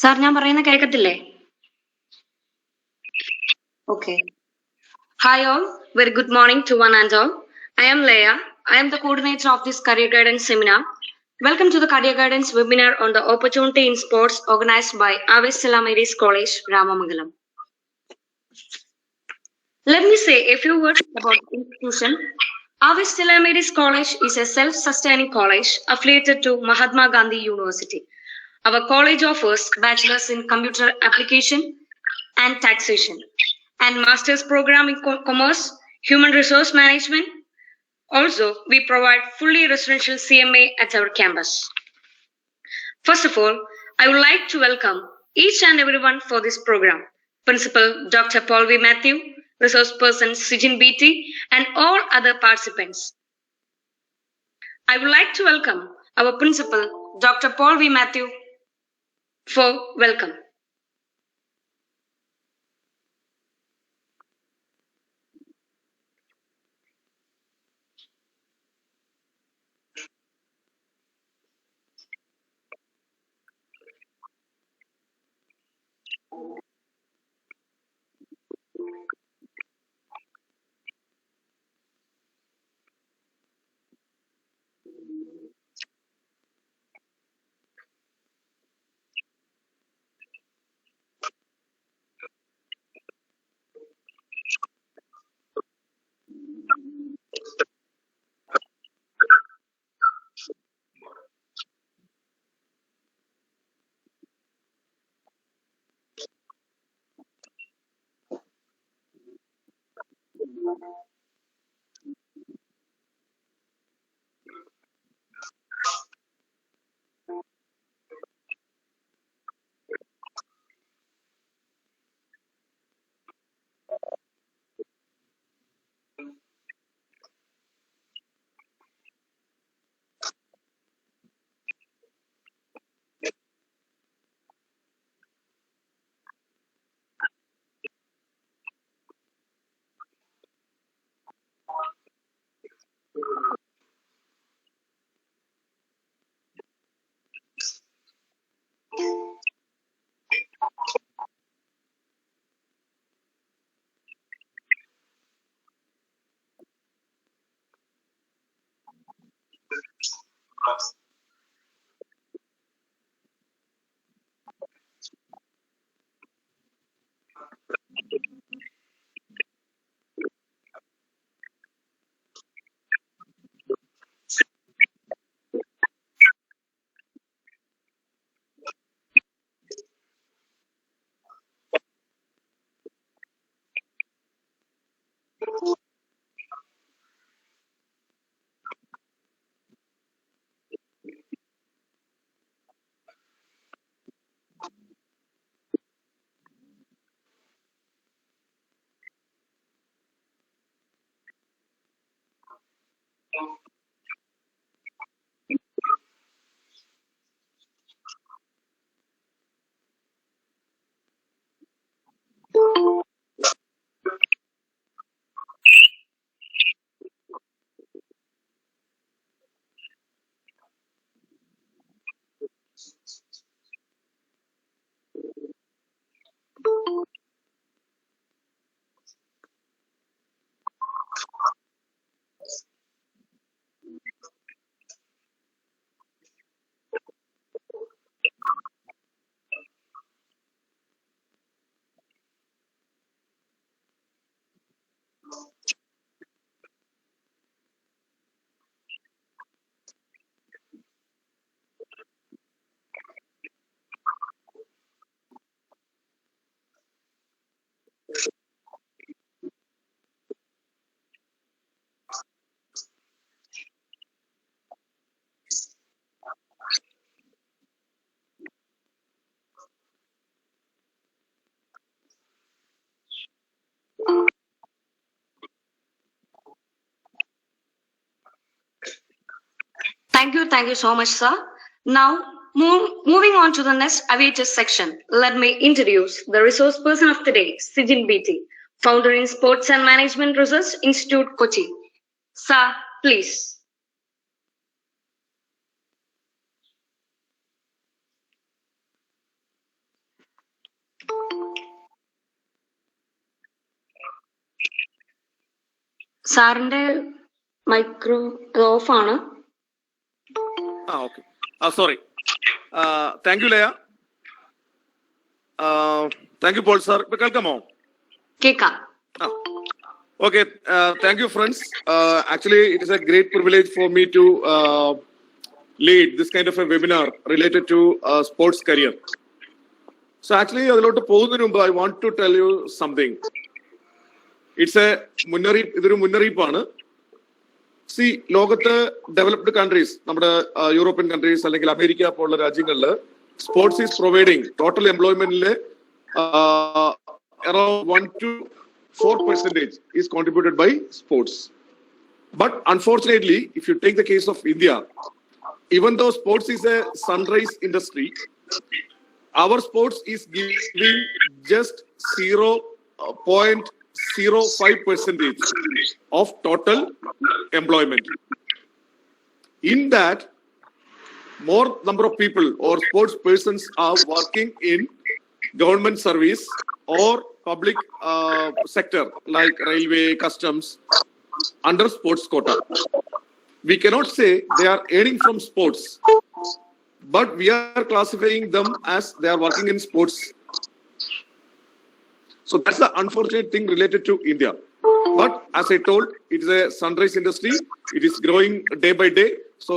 Sir ഞാൻ പറയുന്ന കേൾക്കത്തില്ലേ? Okay. Hi all, very good morning to one and all. I am Leah. I am the coordinator of this career guidance seminar. Welcome to the career guidance webinar on the opportunity in sports organized by Stella College, Ramamangalam. Let me say a few words about the institution. Stella College is a self-sustaining college affiliated to Mahatma Gandhi University. Our college offers bachelor's in computer application and taxation, and master's program in commerce, human resource management. Also, we provide fully residential CMA at our campus. First of all, I would like to welcome each and everyone for this program. Principal Dr. Paul V. Matthew, resource person Sijin BT, and all other participants. I would like to welcome our principal Dr. Paul V. Matthew for welcome. Thank you so much, sir. Now, moving on to the next awaited section, let me introduce the resource person of the day, Sijin BT, founder in Sports and Management Research Institute, Kochi. Sir, please. സാറിന്റെ micro of ആണ്. Okay. Sorry. Thank you, Leah. Thank you, Paul, sir. Welcome. കേക്കാം. Okay. Thank you, friends. Actually, it is a great privilege for me to lead this kind of a webinar related to sports career. So actually, I want to tell you something. It's a munnaripana. See, lokathe developed countries, നമ്മുടെ European countries അല്ലെങ്കിൽ America പോലുള്ള രാജ്യങ്ങളിൽ sports is providing total employment around 1 to 4% is contributed by sports. But unfortunately, if you take the case of India, even though sports is a sunrise industry, our sports is giving just 0.05% of total employment. In that, more number of people or sports persons are working in government service or public sector like railway, customs, under sports quota. We cannot say they are earning from sports, but we are classifying them as they are working in sports. So that's the unfortunate thing related to India. But as I told, it is a sunrise industry. It is growing day by day. So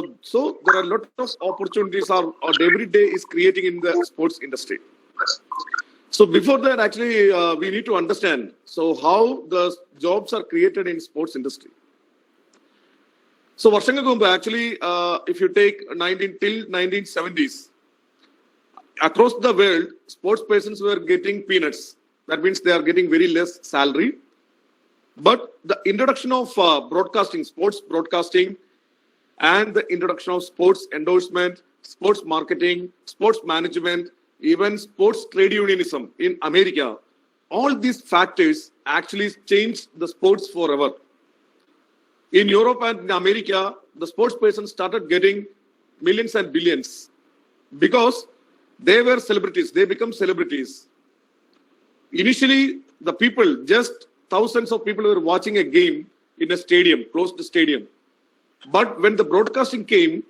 there are a lot of opportunities or every day is creating in the sports industry. So before that, actually, we need to understand how the jobs are created in sports industry. So actually, if you take till 1970s, across the world, sports persons were getting peanuts. That means they are getting very less salary. But the introduction of broadcasting, sports broadcasting, and the introduction of sports endorsement, sports marketing, sports management, even sports trade unionism in America, all these factors actually changed the sports forever. In Europe and in America, the sports persons started getting millions and billions because they were celebrities. They become celebrities. Initially, the people, just thousands of people were watching a game in a stadium, closed stadium. But when the broadcasting came,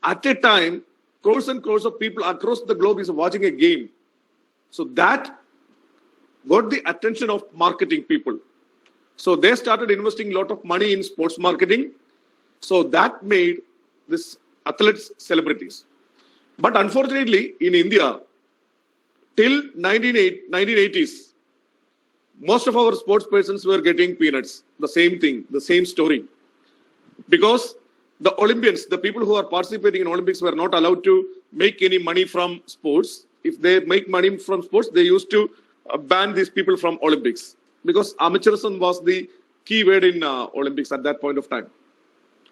at a time, crores and crores of people across the globe is watching a game. So that got the attention of marketing people. So they started investing a lot of money in sports marketing. So that made these athletes celebrities. But unfortunately, in India, till 1980s, most of our sports persons were getting peanuts. The same thing, the same story. Because the Olympians, the people who are participating in Olympics were not allowed to make any money from sports. If they make money from sports, they used to ban these people from Olympics. Because amateurism was the key word in Olympics at that point of time.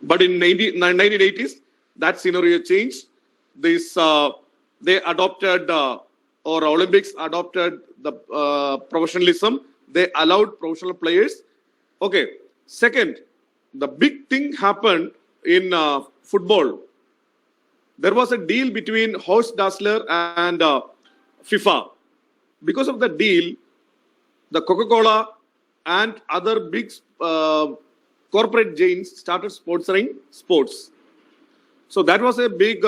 But in 1980s, that scenario changed. They adopted, or Olympics adopted the professionalism. They allowed professional players. Okay. Second, the big thing happened in football. There was a deal between Horst Dassler and FIFA. Because of the deal, the Coca-Cola and other big corporate chains started sponsoring sports. So that was a big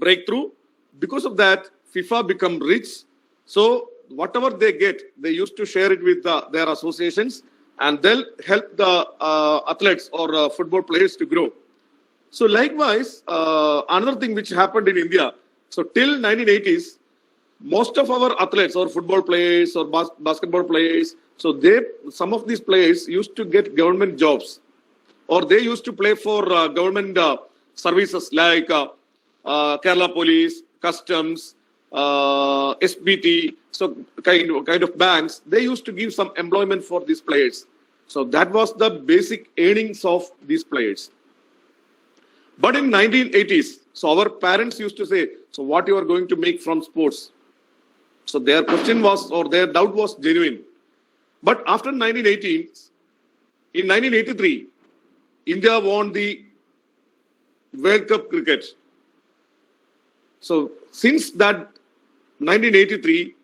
breakthrough. Because of that, FIFA become rich. So whatever they get, they used to share it with their associations, and they'll help the athletes or football players to grow. So likewise, another thing which happened in India. So till 1980s, most of our athletes or football players or basketball players, so some of these players used to get government jobs, or they used to play for government services like Kerala Police, Customs, SBT, so kind of banks. They used to give some employment for these players. So that was the basic earnings of these players. But in 1980s, so our parents used to say, so what you are going to make from sports? So their question was, or their doubt was genuine. But after 1980s, in 1983, India won the World Cup cricket. So since that 1983,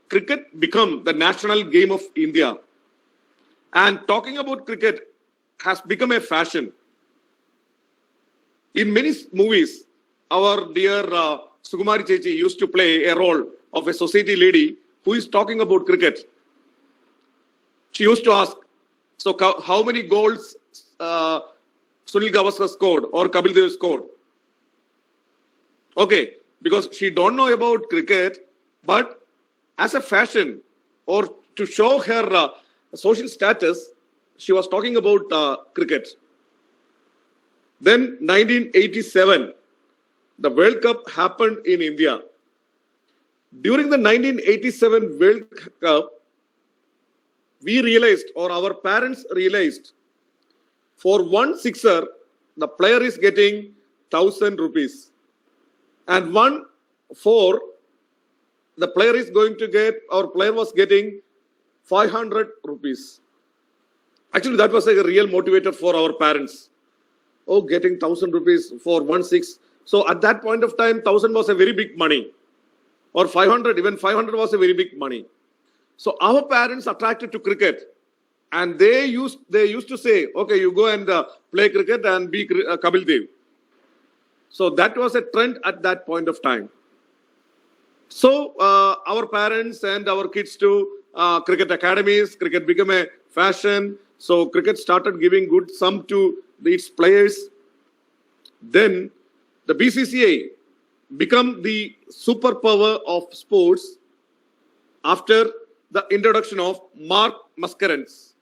cricket became the national game of India. And talking about cricket has become a fashion. In many movies, our dear Sukumari Chechi used to play a role of a society lady who is talking about cricket. She used to ask, so how many goals Sunil Gavaskar scored or Kapil Dev scored? Okay, because she don't know about cricket, but as a fashion or to show her social status, she was talking about cricket. Then 1987, the World Cup happened in India. During the 1987 World Cup, we realized, or our parents realized, for one sixer, the player is getting 1,000 rupees. And 1 4, the player is going to get, our player was getting 500 rupees. Actually, that was like a real motivator for our parents. Oh, getting 1,000 rupees for 1 6. So at that point of time, 1,000 was a very big money. Or 500, even 500 was a very big money. So our parents attracted to cricket, and they used to say, okay, you go and play cricket and be Kapil Dev. So that was a trend at that point of time. So our parents and our kids to cricket academies. Cricket became a fashion. So cricket started giving good sum to its players. Then the BCCI become the superpower of sports after the introduction of Mark Muscarens.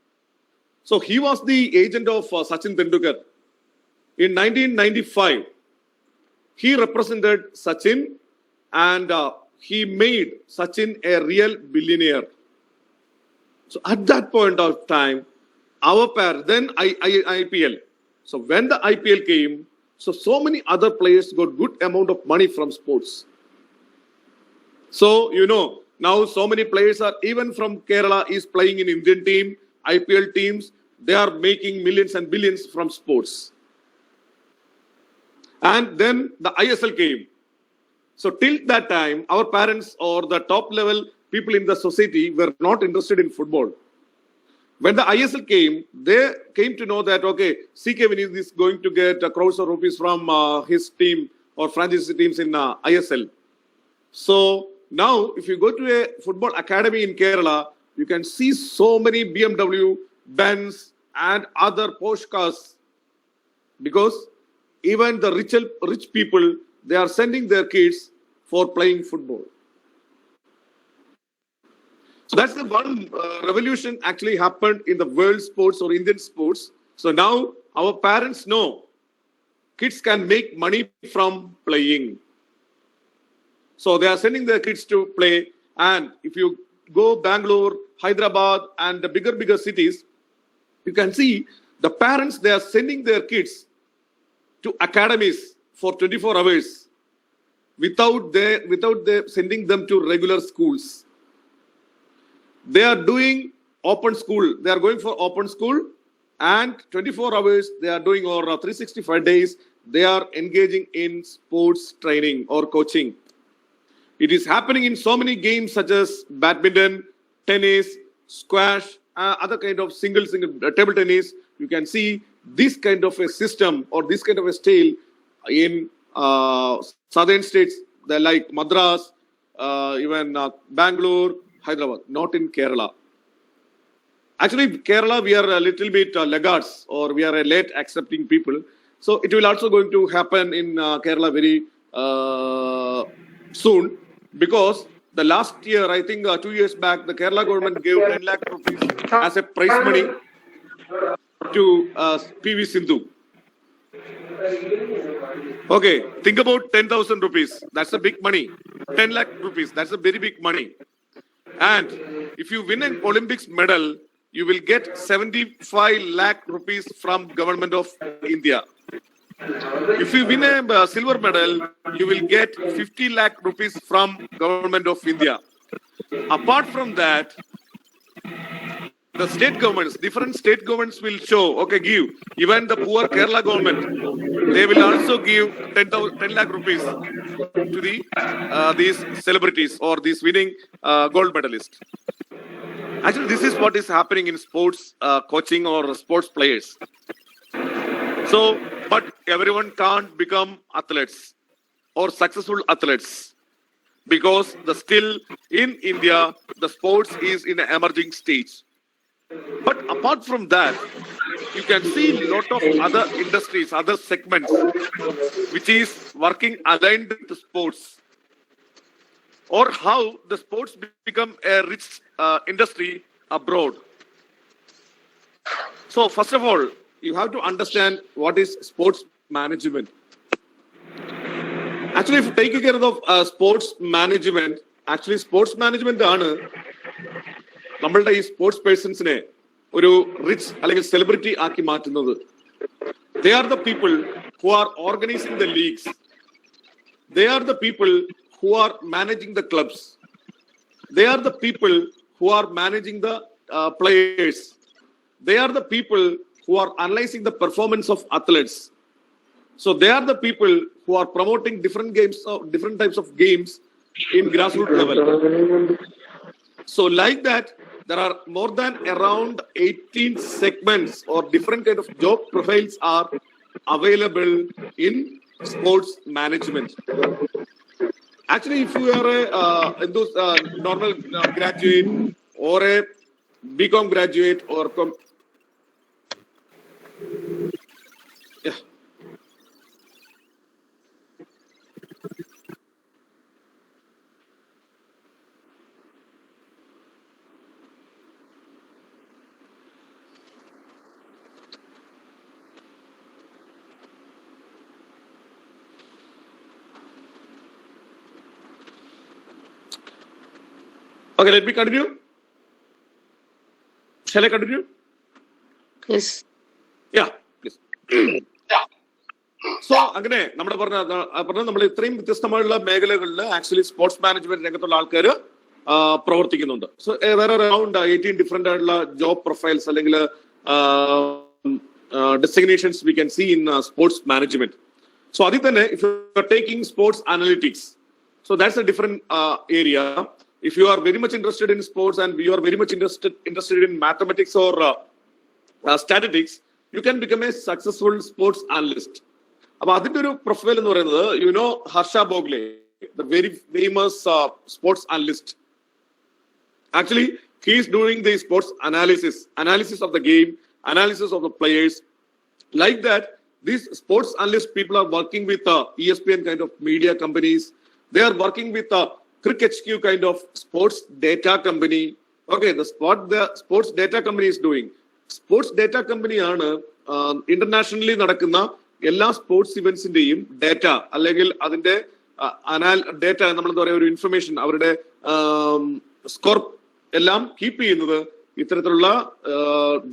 So he was the agent of Sachin Tendulkar. In 1995, he represented Sachin and he made Sachin a real billionaire. So at that point of time, our parents, then IPL. So when the IPL came, so many other players got good amount of money from sports. So, now so many players are, even from Kerala, is playing in Indian team, IPL teams. They are making millions and billions from sports. And then the ISL came. So till that time, our parents or the top level people in the society were not interested in football. When the ISL came, they came to know that, okay, CK Vinny is going to get crores of rupees from his team or franchise teams in ISL. So now, if you go to a football academy in Kerala, you can see so many BMW, Benz, and other Porsche cars. Because even the rich people, they are sending their kids for playing football. So that's the one revolution actually happened in the world sports or Indian sports. So now our parents know kids can make money from playing. So they are sending their kids to play. And if you go Bangalore, Hyderabad, and the bigger cities, you can see the parents, they are sending their kids to academies for 24 hours without they sending them to regular schools. They are doing open school. They are going for open school, and 24 hours they are doing, or 365 days, they are engaging in sports training or coaching. It is happening in so many games such as badminton, tennis, squash, other kind of single table tennis. You can see this kind of a system or this kind of a style in southern states, like Madras, even Bangalore, Hyderabad, not in Kerala. Actually, Kerala, we are a little bit laggards, or we are a late accepting people. So it will also going to happen in Kerala very soon, because the last year, I think 2 years back, the Kerala government gave 10 lakh rupees as a prize money to PV Sindhu. Okay, think about 10,000 rupees. That's a big money. 10 lakh rupees. That's a very big money. And if you win an Olympics medal, you will get 75 lakh rupees from government of India. If you win a silver medal, you will get 50 lakh rupees from government of India. Apart from that, the state governments, different state governments will show, okay, give. Even the poor Kerala government, they will also give 10 lakh rupees to the these celebrities or these winning gold medalists. Actually, this is what is happening in sports coaching or sports players. So, but everyone can't become athletes or successful athletes because the still in India the sports is in an emerging stage. But apart from that, you can see a lot of other industries, other segments, which is working aligned with sports, or how the sports become a rich industry abroad. So, first of all, you have to understand what is sports management. Actually, if taking care of sports management, actually sports management ആണ് നമ്മളുടെ ഈ sports പേഴ്സൺസിനെ ഒരു rich അല്ലെങ്കിൽ celebrity ആക്കി മാറ്റുന്നത്. They are the people who are organizing the leagues. They are the people who are managing the clubs. They are the people who are managing the players. They are the people who are analyzing the performance of athletes. So they are the people who are promoting different games, different types of games in grassroots level. So like that, there are more than around 18 segments or different kind of job profiles are available in sports management. Actually, if you are a normal graduate or a BCom graduate or yeah. Okay, let me continue. Shall I continue? Yes. Yeah, please. So അങ്ങനെ നമ്മുടെ പറഞ്ഞ നമ്മൾ ഇത്രയും വ്യത്യസ്തമായുള്ള മേഖലകളിൽ actually sports management രംഗത്തുള്ള ആൾക്കാർ പ്രവർത്തിക്കുന്നുണ്ട്. So വേറെ അറൌണ്ട് 18 ഡിഫറെന്റ് ആയിട്ടുള്ള ജോബ് പ്രൊഫൈൽസ് അല്ലെങ്കിൽ designations we can see in sports management. So അതിൽ തന്നെ if you are taking sports analytics, so that's a different area. If you are very much interested in sports and you are very much interested in mathematics or statistics, you can become a successful sports analyst. അപ്പൊ അതിന്റെ ഒരു profile എന്ന് പറയുന്നത്, you know Harsha Bhogle, the very famous sports analyst. Actually, he is doing the sports analysis of the game, analysis of the players. Like that, these sports analyst people are working with ESPN kind of media companies. They are working with Cricket HQ kind of sports data company. Okay, the sports data company is doing. Sports data company ആണ് internationally നടക്കുന്ന എല്ലാ sports ഇവന്റ്സിന്റെയും data അല്ലെങ്കിൽ അതിന്റെ data നമ്മൾ എന്താ പറയുക ഒരു information അവരുടെ സ്കോർ എല്ലാം കീപ്പ് ചെയ്യുന്നത് ഇത്തരത്തിലുള്ള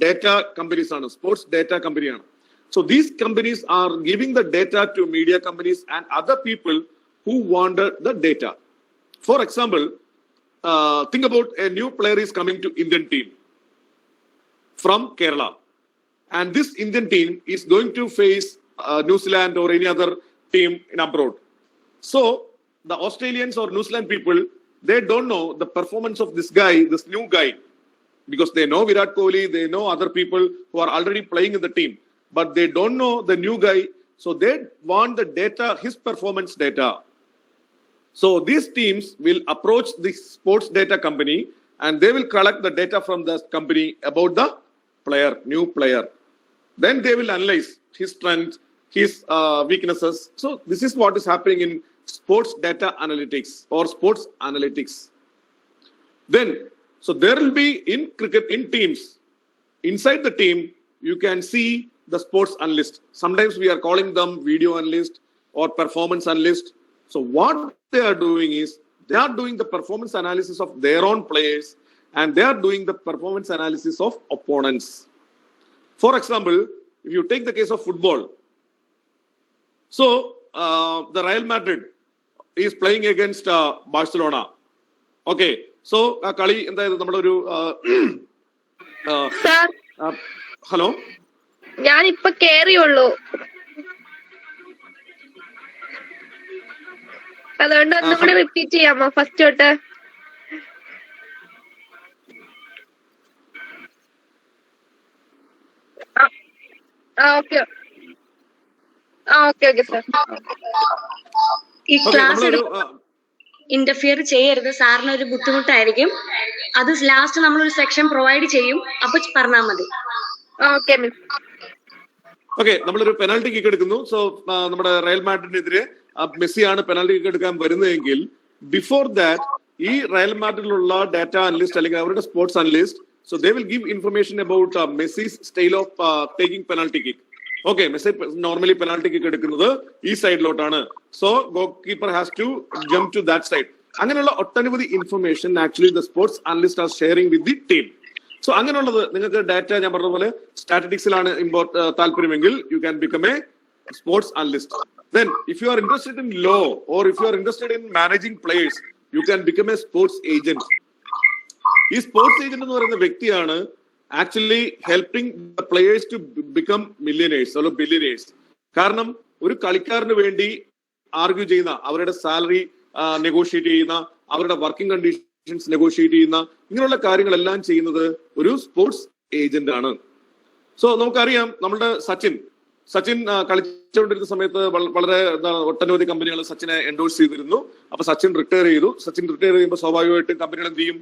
ഡേറ്റ കമ്പനീസ് ആണ്, സ്പോർട്സ് ഡേറ്റ കമ്പനിയാണ്. So these companies are giving the data to media companies and other people who wanted the data. For example, think about a new player is coming to Indian team from Kerala, and this Indian team is going to face New Zealand or any other team in abroad. So the Australians or New Zealand people, they don't know the performance of this guy, this new guy, because they know Virat Kohli, they know other people who are already playing in the team, but they don't know the new guy. So they want the data, his performance data. So these teams will approach the sports data company and they will collect the data from the company about the player, new player. Then they will analyze his strengths, his weaknesses. So this is what is happening in sports data analytics or sports analytics. Then, so there will be in cricket, in teams, inside the team, you can see the sports analyst. Sometimes we are calling them video analyst or performance analyst. So what they are doing is they are doing the performance analysis of their own players and they are doing the performance analysis of opponents. For example, if you take the case of football, so the Real Madrid is playing against Barcelona. Okay, so കളി എന്തായാലും നമ്മുടെ ഒരു hello, ഞാനിപ്പൊ കേറിയുള്ളൂ, അതുകൊണ്ട് ഒന്നും കൂടി repeat ചെയ്യാമോ first തൊട്ട്? Okay okay sir. ഈ ഓക്കെ ക്ലാസ് നമ്മളൊരു ഇന്റർഫിയർ ചെയ്യരുത്, സാറിന് ഒരു ബുദ്ധിമുട്ടായിരിക്കും. അത് ലാസ്റ്റ് നമ്മളൊരു സെക്ഷൻ പ്രൊവൈഡ് ചെയ്യും, അപ്പൊ പറഞ്ഞാൽ മതി. Okay miss. ഓക്കെ നമ്മളൊരു പെനാൽറ്റി കിക്ക് എടുക്കുന്നു. സോ നമ്മുടെ റയൽ മാഡ്രിഡിനെതിരെ മെസ്സിയാണ് പെനാൽറ്റി കിക്ക് എടുക്കാൻ വരുന്നതെങ്കിൽ ബിഫോർ ദാറ്റ് ഈ റയൽ മാഡ്രിഡിലുള്ള ഡാറ്റ അനലിസ്റ്റ് അല്ലെങ്കിൽ അവരുടെ sports analyst, so they will give information about Messi's style of taking penalty kick. Okay, Messi normally penalty kick എടുക്കുന്നത് ഈ സൈഡിലോട്ടാണ്. So goal keeper has to jump to that side. അങ്ങനെയുള്ള ഒട്ടനവധി information actually the sports analyst are sharing with the team. So അങ്ങനെയുള്ളത് നിങ്ങൾക്ക് data ഞാൻ പറഞ്ഞ പോലെ സ്റ്റാറ്റിസ്റ്റിക്സിലാണ് താല്പര്യമെങ്കിൽ you can become a sports analyst. Then if you are interested in law or if you are interested in managing players, you can become a sports agent. ഈ sports agent എന്ന് പറയുന്ന വ്യക്തിയാണ് actually helping the players to become millionaires or billionaires. കാരണം ഒരു കളിക്കാരന് വേണ്ടി argue ചെയ്യുന്ന, അവരുടെ salary negotiate ചെയ്യുന്ന, അവരുടെ വർക്കിംഗ് കണ്ടീഷൻസ് നെഗോഷിയേറ്റ് ചെയ്യുന്ന, ഇങ്ങനെയുള്ള കാര്യങ്ങളെല്ലാം ചെയ്യുന്നത് ഒരു സ്പോർട്സ് ഏജന്റ് ആണ്. സോ നമുക്കറിയാം നമ്മളുടെ സച്ചിൻ കളിച്ചുകൊണ്ടിരുന്ന സമയത്ത് വളരെ ഒട്ടനവധി കമ്പനികൾ സച്ചിനെ എൻഡോഴ്സ് ചെയ്തിരുന്നു. അപ്പൊ സച്ചിൻ റിട്ടയർ ചെയ്യുമ്പോൾ സ്വാഭാവികമായിട്ടും കമ്പനികൾ എന്ത് ചെയ്യും,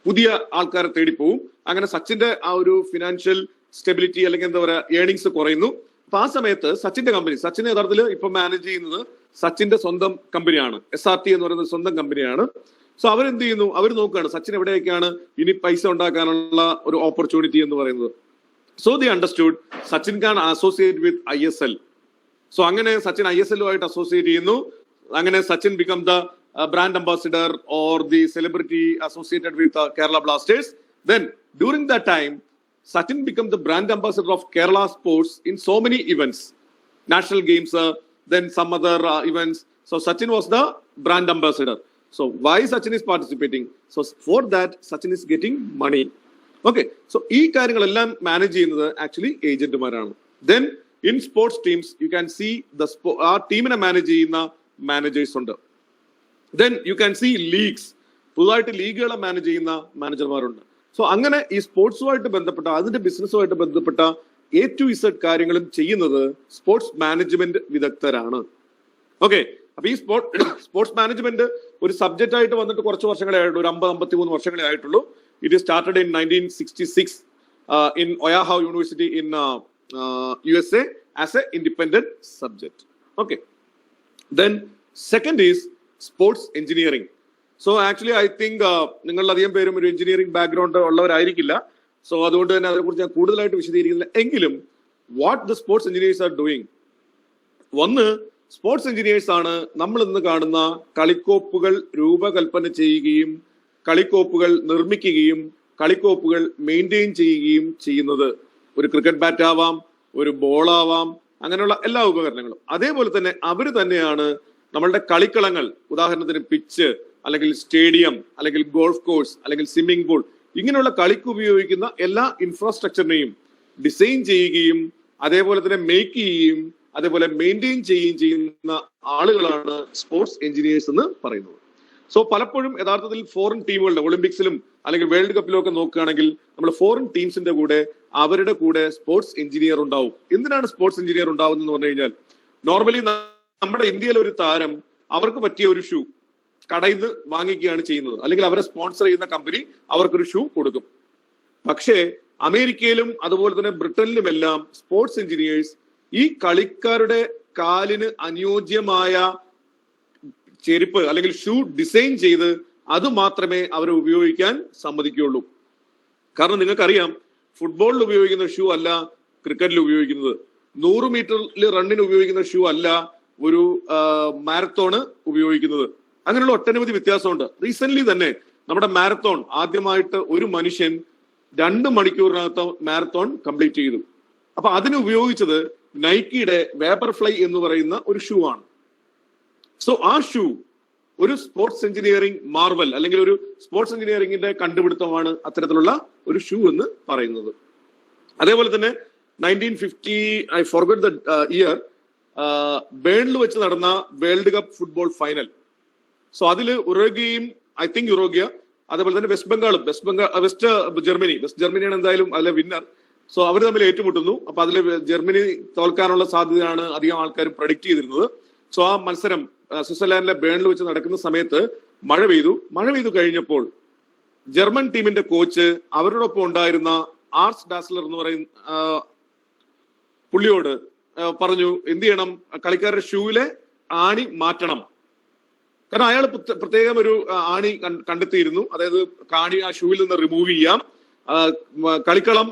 പുതിയ ആൾക്കാരെ തേടിപ്പോവും. അങ്ങനെ സച്ചിന്റെ ആ ഒരു ഫിനാൻഷ്യൽ സ്റ്റെബിലിറ്റി അല്ലെങ്കിൽ എന്താ പറയാ ഏർണിങ്സ് കുറയുന്നു. അപ്പൊ ആ സമയത്ത് സച്ചിൻ യഥാർത്ഥത്തിൽ ഇപ്പൊ മാനേജ് ചെയ്യുന്നത് സച്ചിന്റെ സ്വന്തം കമ്പനിയാണ്, SRT എന്ന് പറയുന്നത് സ്വന്തം കമ്പനിയാണ്. സോ അവരെന്ത് ചെയ്യുന്നു, അവർ നോക്കുകയാണ് സച്ചിൻ എവിടെയൊക്കെയാണ് ഇനി പൈസ ഉണ്ടാക്കാനുള്ള ഒരു ഓപ്പർച്യൂണിറ്റി എന്ന് പറയുന്നത്. So they understood Sachin can associate with ISL. So അങ്ങനെ സച്ചിൻ ISL-ഉമായിട്ട് അസോസിയേറ്റ് ചെയ്യുന്നു. അങ്ങനെ Sachin become the brand ambassador or the celebrity associated with Kerala Blasters. Then during that time, Sachin become the brand ambassador of Kerala sports in so many events, national games, then some other events. So Sachin was the brand ambassador. So why Sachin is participating? So for that Sachin is getting money. Okay, so ഈ കാര്യങ്ങളെല്ലാം manage ചെയ്യുന്നത് actually ഏജന്റുമാരാണ്. Then in sports teams you can see ആ ടീമിനെ manage ചെയ്യുന്ന managers ഉണ്ട്. Then you can see leagues, പുതുതായിട്ട് ലീഗുകളെ മാനേജ് ചെയ്യുന്ന മാനേജർമാരുണ്ട്. സോ അങ്ങനെ ഈ സ്പോർട്സുമായിട്ട് ബന്ധപ്പെട്ട അതിന്റെ ബിസിനസ്സുമായിട്ട് ബന്ധപ്പെട്ട A to Z കാര്യങ്ങളും ചെയ്യുന്നത് സ്പോർട്സ് മാനേജ്മെന്റ് വിദഗ്ധരാണ്. ഓക്കെ, അപ്പൊ ഈ സ്പോർട്സ് മാനേജ്മെന്റ് ഒരു സബ്ജക്റ്റ് ആയിട്ട് വന്നിട്ട് കുറച്ച് വർഷങ്ങളെ ആയിട്ടുള്ളൂ, ഒരു 50-53 വർഷങ്ങളെ ആയിട്ടുള്ളൂ. It is started in 1966 in Oahu University in USA as an independent subject. Okay. Then second is sports engineering. So actually I think നിങ്ങൾ അധികം പേരും ഒരു എഞ്ചിനീയറിംഗ് ബാക്ക്ഗ്രൗണ്ട് ഉള്ളവരായിരിക്കില്ല. സോ അതുകൊണ്ട് തന്നെ അതിനെക്കുറിച്ച് ഞാൻ കൂടുതലായിട്ട് വിശദീകരിക്കുന്നില്ല. എങ്കിലും what the sports engineers are doing, ഒന്ന് സ്പോർട്സ് എഞ്ചിനീയേഴ്സ് ആണ് നമ്മൾ ഇന്ന് കാണുന്ന കളിക്കോപ്പുകൾ രൂപകൽപ്പന ചെയ്യുകയും കളിക്കോപ്പുകൾ നിർമ്മിക്കുകയും കളിക്കോപ്പുകൾ മെയിൻറ്റെയിൻ ചെയ്യുകയും ചെയ്യുന്നത്. ഒരു ക്രിക്കറ്റ് ബാറ്റ് ആവാം, ഒരു ബോൾ ആവാം, അങ്ങനെയുള്ള എല്ലാ ഉപകരണങ്ങളും. അതേപോലെ തന്നെ അവർ തന്നെയാണ് നമ്മളുടെ കളിക്കളങ്ങൾ, ഉദാഹരണത്തിന് പിച്ച് അല്ലെങ്കിൽ സ്റ്റേഡിയം അല്ലെങ്കിൽ ഗോൾഫ് കോഴ്സ് അല്ലെങ്കിൽ സ്വിമ്മിംഗ് പൂൾ, ഇങ്ങനെയുള്ള കളിക്ക് ഉപയോഗിക്കുന്ന എല്ലാ ഇൻഫ്രാസ്ട്രക്ചറിനെയും ഡിസൈൻ ചെയ്യുകയും അതേപോലെ തന്നെ മേക്ക് ചെയ്യുകയും അതേപോലെ മെയിൻറ്റെയിൻ ചെയ്യുകയും ചെയ്യുന്ന ആളുകളാണ് സ്പോർട്സ് എഞ്ചിനീയേഴ്സ് എന്ന് പറയുന്നത്. സോ പലപ്പോഴും യഥാർത്ഥത്തിൽ ഫോറിൻ ടീമുകളുടെ ഒളിമ്പിക്സിലും അല്ലെങ്കിൽ വേൾഡ് കപ്പിലും ഒക്കെ നോക്കുകയാണെങ്കിൽ നമ്മൾ ഫോറിൻ ടീംസിന്റെ കൂടെ അവരുടെ കൂടെ സ്പോർട്സ് എഞ്ചിനീയർ ഉണ്ടാവും. എന്തിനാണ് സ്പോർട്സ് എഞ്ചിനീയർ ഉണ്ടാവുന്നത് എന്ന് പറഞ്ഞു കഴിഞ്ഞാൽ, നോർമലി നമ്മുടെ ഇന്ത്യയിലെ ഒരു താരം അവർക്ക് പറ്റിയ ഒരു ഷൂ കടയിൽ നിന്ന് വാങ്ങിക്കുകയാണ് ചെയ്യുന്നത്, അല്ലെങ്കിൽ അവരെ സ്പോൺസർ ചെയ്യുന്ന കമ്പനി അവർക്കൊരു ഷൂ കൊടുക്കും. പക്ഷേ അമേരിക്കയിലും അതുപോലെ തന്നെ ബ്രിട്ടനിലുമെല്ലാം സ്പോർട്സ് എഞ്ചിനീയേഴ്സ് ഈ കളിക്കാരുടെ കാലിന് അനുയോജ്യമായ ചെരുപ്പ് അല്ലെങ്കിൽ ഷൂ ഡിസൈൻ ചെയ്ത് അത് മാത്രമേ അവരെ ഉപയോഗിക്കാൻ സമ്മതിക്കുകയുള്ളൂ. കാരണം നിങ്ങൾക്കറിയാം, ഫുട്ബോളിൽ ഉപയോഗിക്കുന്ന ഷൂ അല്ല ക്രിക്കറ്റിൽ ഉപയോഗിക്കുന്നത്, 100 മീറ്ററിൽ റണ്ണിന് ഉപയോഗിക്കുന്ന ഷൂ അല്ല ഒരു മാരത്തോണ് ഉപയോഗിക്കുന്നത്. അങ്ങനെയുള്ള ഒട്ടനവധി വ്യത്യാസമുണ്ട്. റീസെന്റ് തന്നെ നമ്മുടെ മാരത്തോൺ ആദ്യമായിട്ട് ഒരു മനുഷ്യൻ 2 മണിക്കൂറിനകത്ത് മാരത്തോൺ കംപ്ലീറ്റ് ചെയ്തു. അപ്പൊ അതിന് ഉപയോഗിച്ചത് നൈക്കിയുടെ വേപ്പർഫ്ലൈ എന്ന് പറയുന്ന ഒരു ഷൂ ആണ്. സോ ആ ഷൂ ഒരു സ്പോർട്സ് എഞ്ചിനീയറിംഗ് മാർവൽ അല്ലെങ്കിൽ ഒരു സ്പോർട്സ് എഞ്ചിനീയറിംഗിന്റെ കണ്ടുപിടുത്തമാണ് അത്തരത്തിലുള്ള ഒരു ഷൂ എന്ന് പറയുന്നത്. അതേപോലെ തന്നെ 1950 ഐ ഫോർഗെറ്റ് ദ ഇയർ, ബേണിൽ വെച്ച് നടന്ന world cup football final. So അതിൽ ഉറുഗ്വേയും ഐ തിങ്ക് യുറോഗ്യ, അതേപോലെ തന്നെ വെസ്റ്റ് ജർമ്മനിയാണ് എന്തായാലും അതിലെ വിന്നർ. സോ അവർ തമ്മിൽ ഏറ്റുമുട്ടുന്നു. അപ്പൊ അതിൽ ജർമ്മനി തോൽക്കാനുള്ള സാധ്യതയാണ് അധികം ആൾക്കാർ പ്രഡിക്ട് ചെയ്തിരുന്നത്. സോ ആ മത്സരം സ്വിറ്റ്സർലാൻഡിലെ ബേണിൽ വെച്ച് നടക്കുന്ന സമയത്ത് മഴ പെയ്തു കഴിഞ്ഞപ്പോൾ ജർമ്മൻ ടീമിന്റെ കോച്ച് അവരോടൊപ്പം ഉണ്ടായിരുന്ന ആർസ് ഡാസ്ലർ എന്ന് പറയുന്ന പുള്ളിയോട് പറഞ്ഞു എന്ത് ചെയ്യണം, കളിക്കാരുടെ ഷൂവിലെ ആണി മാറ്റണം. കാരണം അയാൾ പ്രത്യേകം ഒരു ആണി കണ്ടെത്തിയിരുന്നു. അതായത് കാണി ആ ഷൂവിൽ നിന്ന് റിമൂവ് ചെയ്യാം. കളിക്കളം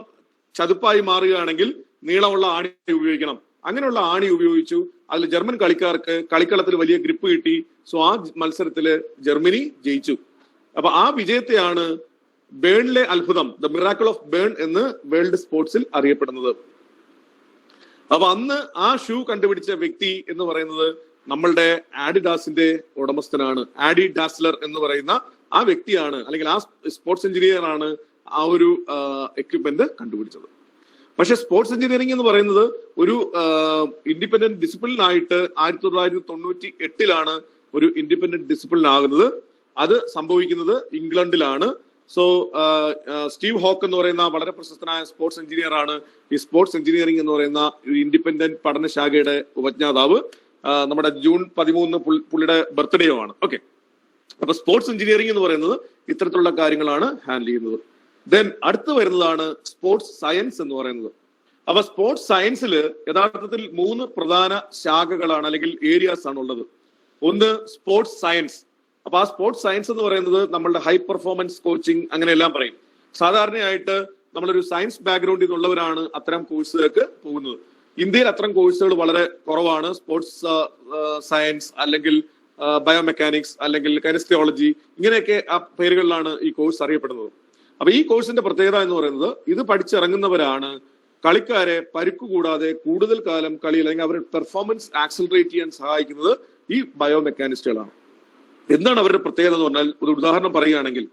ചതുപ്പായി മാറുകയാണെങ്കിൽ നീളമുള്ള ആണി ഉപയോഗിക്കണം. അങ്ങനെയുള്ള ആണി ഉപയോഗിച്ചു. അതിൽ ജർമ്മൻ കളിക്കാർക്ക് കളിക്കളത്തിൽ വലിയ ഗ്രിപ്പ് കിട്ടി. സോ ആ മത്സരത്തില് ജർമ്മനി ജയിച്ചു. അപ്പൊ ആ വിജയത്തെയാണ് ബേണിലെ അത്ഭുതം, ദ മിറാക്കിൾ ഓഫ് ബേൺ എന്ന് വേൾഡ് സ്പോർട്സിൽ അറിയപ്പെടുന്നത്. അപ്പൊ അന്ന് ആ ഷൂ കണ്ടുപിടിച്ച വ്യക്തി എന്ന് പറയുന്നത് നമ്മളുടെ ആഡിഡാസിന്റെ ഉടമസ്ഥനാണ്. ആഡി ഡാസ്ലർ എന്ന് പറയുന്ന ആ വ്യക്തിയാണ്, അല്ലെങ്കിൽ ആ സ്പോർട്സ് എഞ്ചിനീയർ ആണ് ആ ഒരു എക്യുപ്മെന്റ് കണ്ടുപിടിച്ചത്. പക്ഷെ സ്പോർട്സ് എഞ്ചിനീയറിംഗ് എന്ന് പറയുന്നത് ഒരു ഇൻഡിപെൻഡന്റ് ഡിസിപ്ലിൻ ആയിട്ട് 1998 ഒരു ഇൻഡിപെൻഡന്റ് ഡിസിപ്ലിൻ ആകുന്നത്. അത് സംഭവിക്കുന്നത് ഇംഗ്ലണ്ടിലാണ്. സോ സ്റ്റീവ് ഹോക്ക് എന്ന് പറയുന്ന വളരെ പ്രശസ്തനായ സ്പോർട്സ് എഞ്ചിനീയർ ആണ് ഈ സ്പോർട്സ് എഞ്ചിനീയറിംഗ് എന്ന് പറയുന്ന ഒരു ഇൻഡിപെൻഡന്റ് പഠനശാഖയുടെ ഉപജ്ഞാതാവ്. നമ്മുടെ ജൂൺ 13 പുള്ളിയുടെ ബർത്ത്ഡേയോ ആണ്. ഓക്കെ, അപ്പൊ സ്പോർട്സ് എഞ്ചിനീയറിംഗ് എന്ന് പറയുന്നത് ഇത്തരത്തിലുള്ള കാര്യങ്ങളാണ് ഹാൻഡിൽ ചെയ്യുന്നത്. ദെൻ അടുത്ത് വരുന്നതാണ് സ്പോർട്സ് സയൻസ് എന്ന് പറയുന്നത്. അപ്പൊ സ്പോർട്സ് സയൻസിൽ യഥാർത്ഥത്തിൽ 3 പ്രധാന ശാഖകളാണ് അല്ലെങ്കിൽ ഏരിയാസ് ആണ് ഉള്ളത്. ഒന്ന് സ്പോർട്സ് സയൻസ്. അപ്പൊ ആ സ്പോർട്സ് സയൻസ് എന്ന് പറയുന്നത് നമ്മളുടെ ഹൈ പെർഫോമൻസ് കോച്ചിങ് അങ്ങനെയെല്ലാം പറയും. സാധാരണയായിട്ട് നമ്മളൊരു സയൻസ് ബാക്ക്ഗ്രൗണ്ടിൽ നിന്നുള്ളവരാണ് അത്തരം കോഴ്സുകൾക്ക് പോകുന്നത്. ഇന്ത്യയിൽ അത്തരം കോഴ്സുകൾ വളരെ കുറവാണ്. സ്പോർട്സ് സയൻസ് അല്ലെങ്കിൽ ബയോമെക്കാനിക്സ് അല്ലെങ്കിൽ കെമിസ്ട്രിയോളജി ഇങ്ങനെയൊക്കെ ആ പേരുകളിലാണ് ഈ കോഴ്സ് അറിയപ്പെടുന്നത്. അപ്പൊ ഈ കോഴ്സിന്റെ പ്രത്യേകത എന്ന് പറയുന്നത് ഇത് പഠിച്ചിറങ്ങുന്നവരാണ് കളിക്കാരെ പരിക്കു കൂടാതെ കൂടുതൽ കാലം കളി അല്ലെങ്കിൽ അവരുടെ പെർഫോമൻസ് ആക്സിലറേറ്റ് ചെയ്യാൻ സഹായിക്കുന്നത് ഈ ബയോമെക്കാനിസ്റ്റുകളാണ്. എന്താണ് അവരുടെ പ്രത്യേകത എന്ന് പറഞ്ഞാൽ, ഒരു ഉദാഹരണം പറയുകയാണെങ്കിൽ,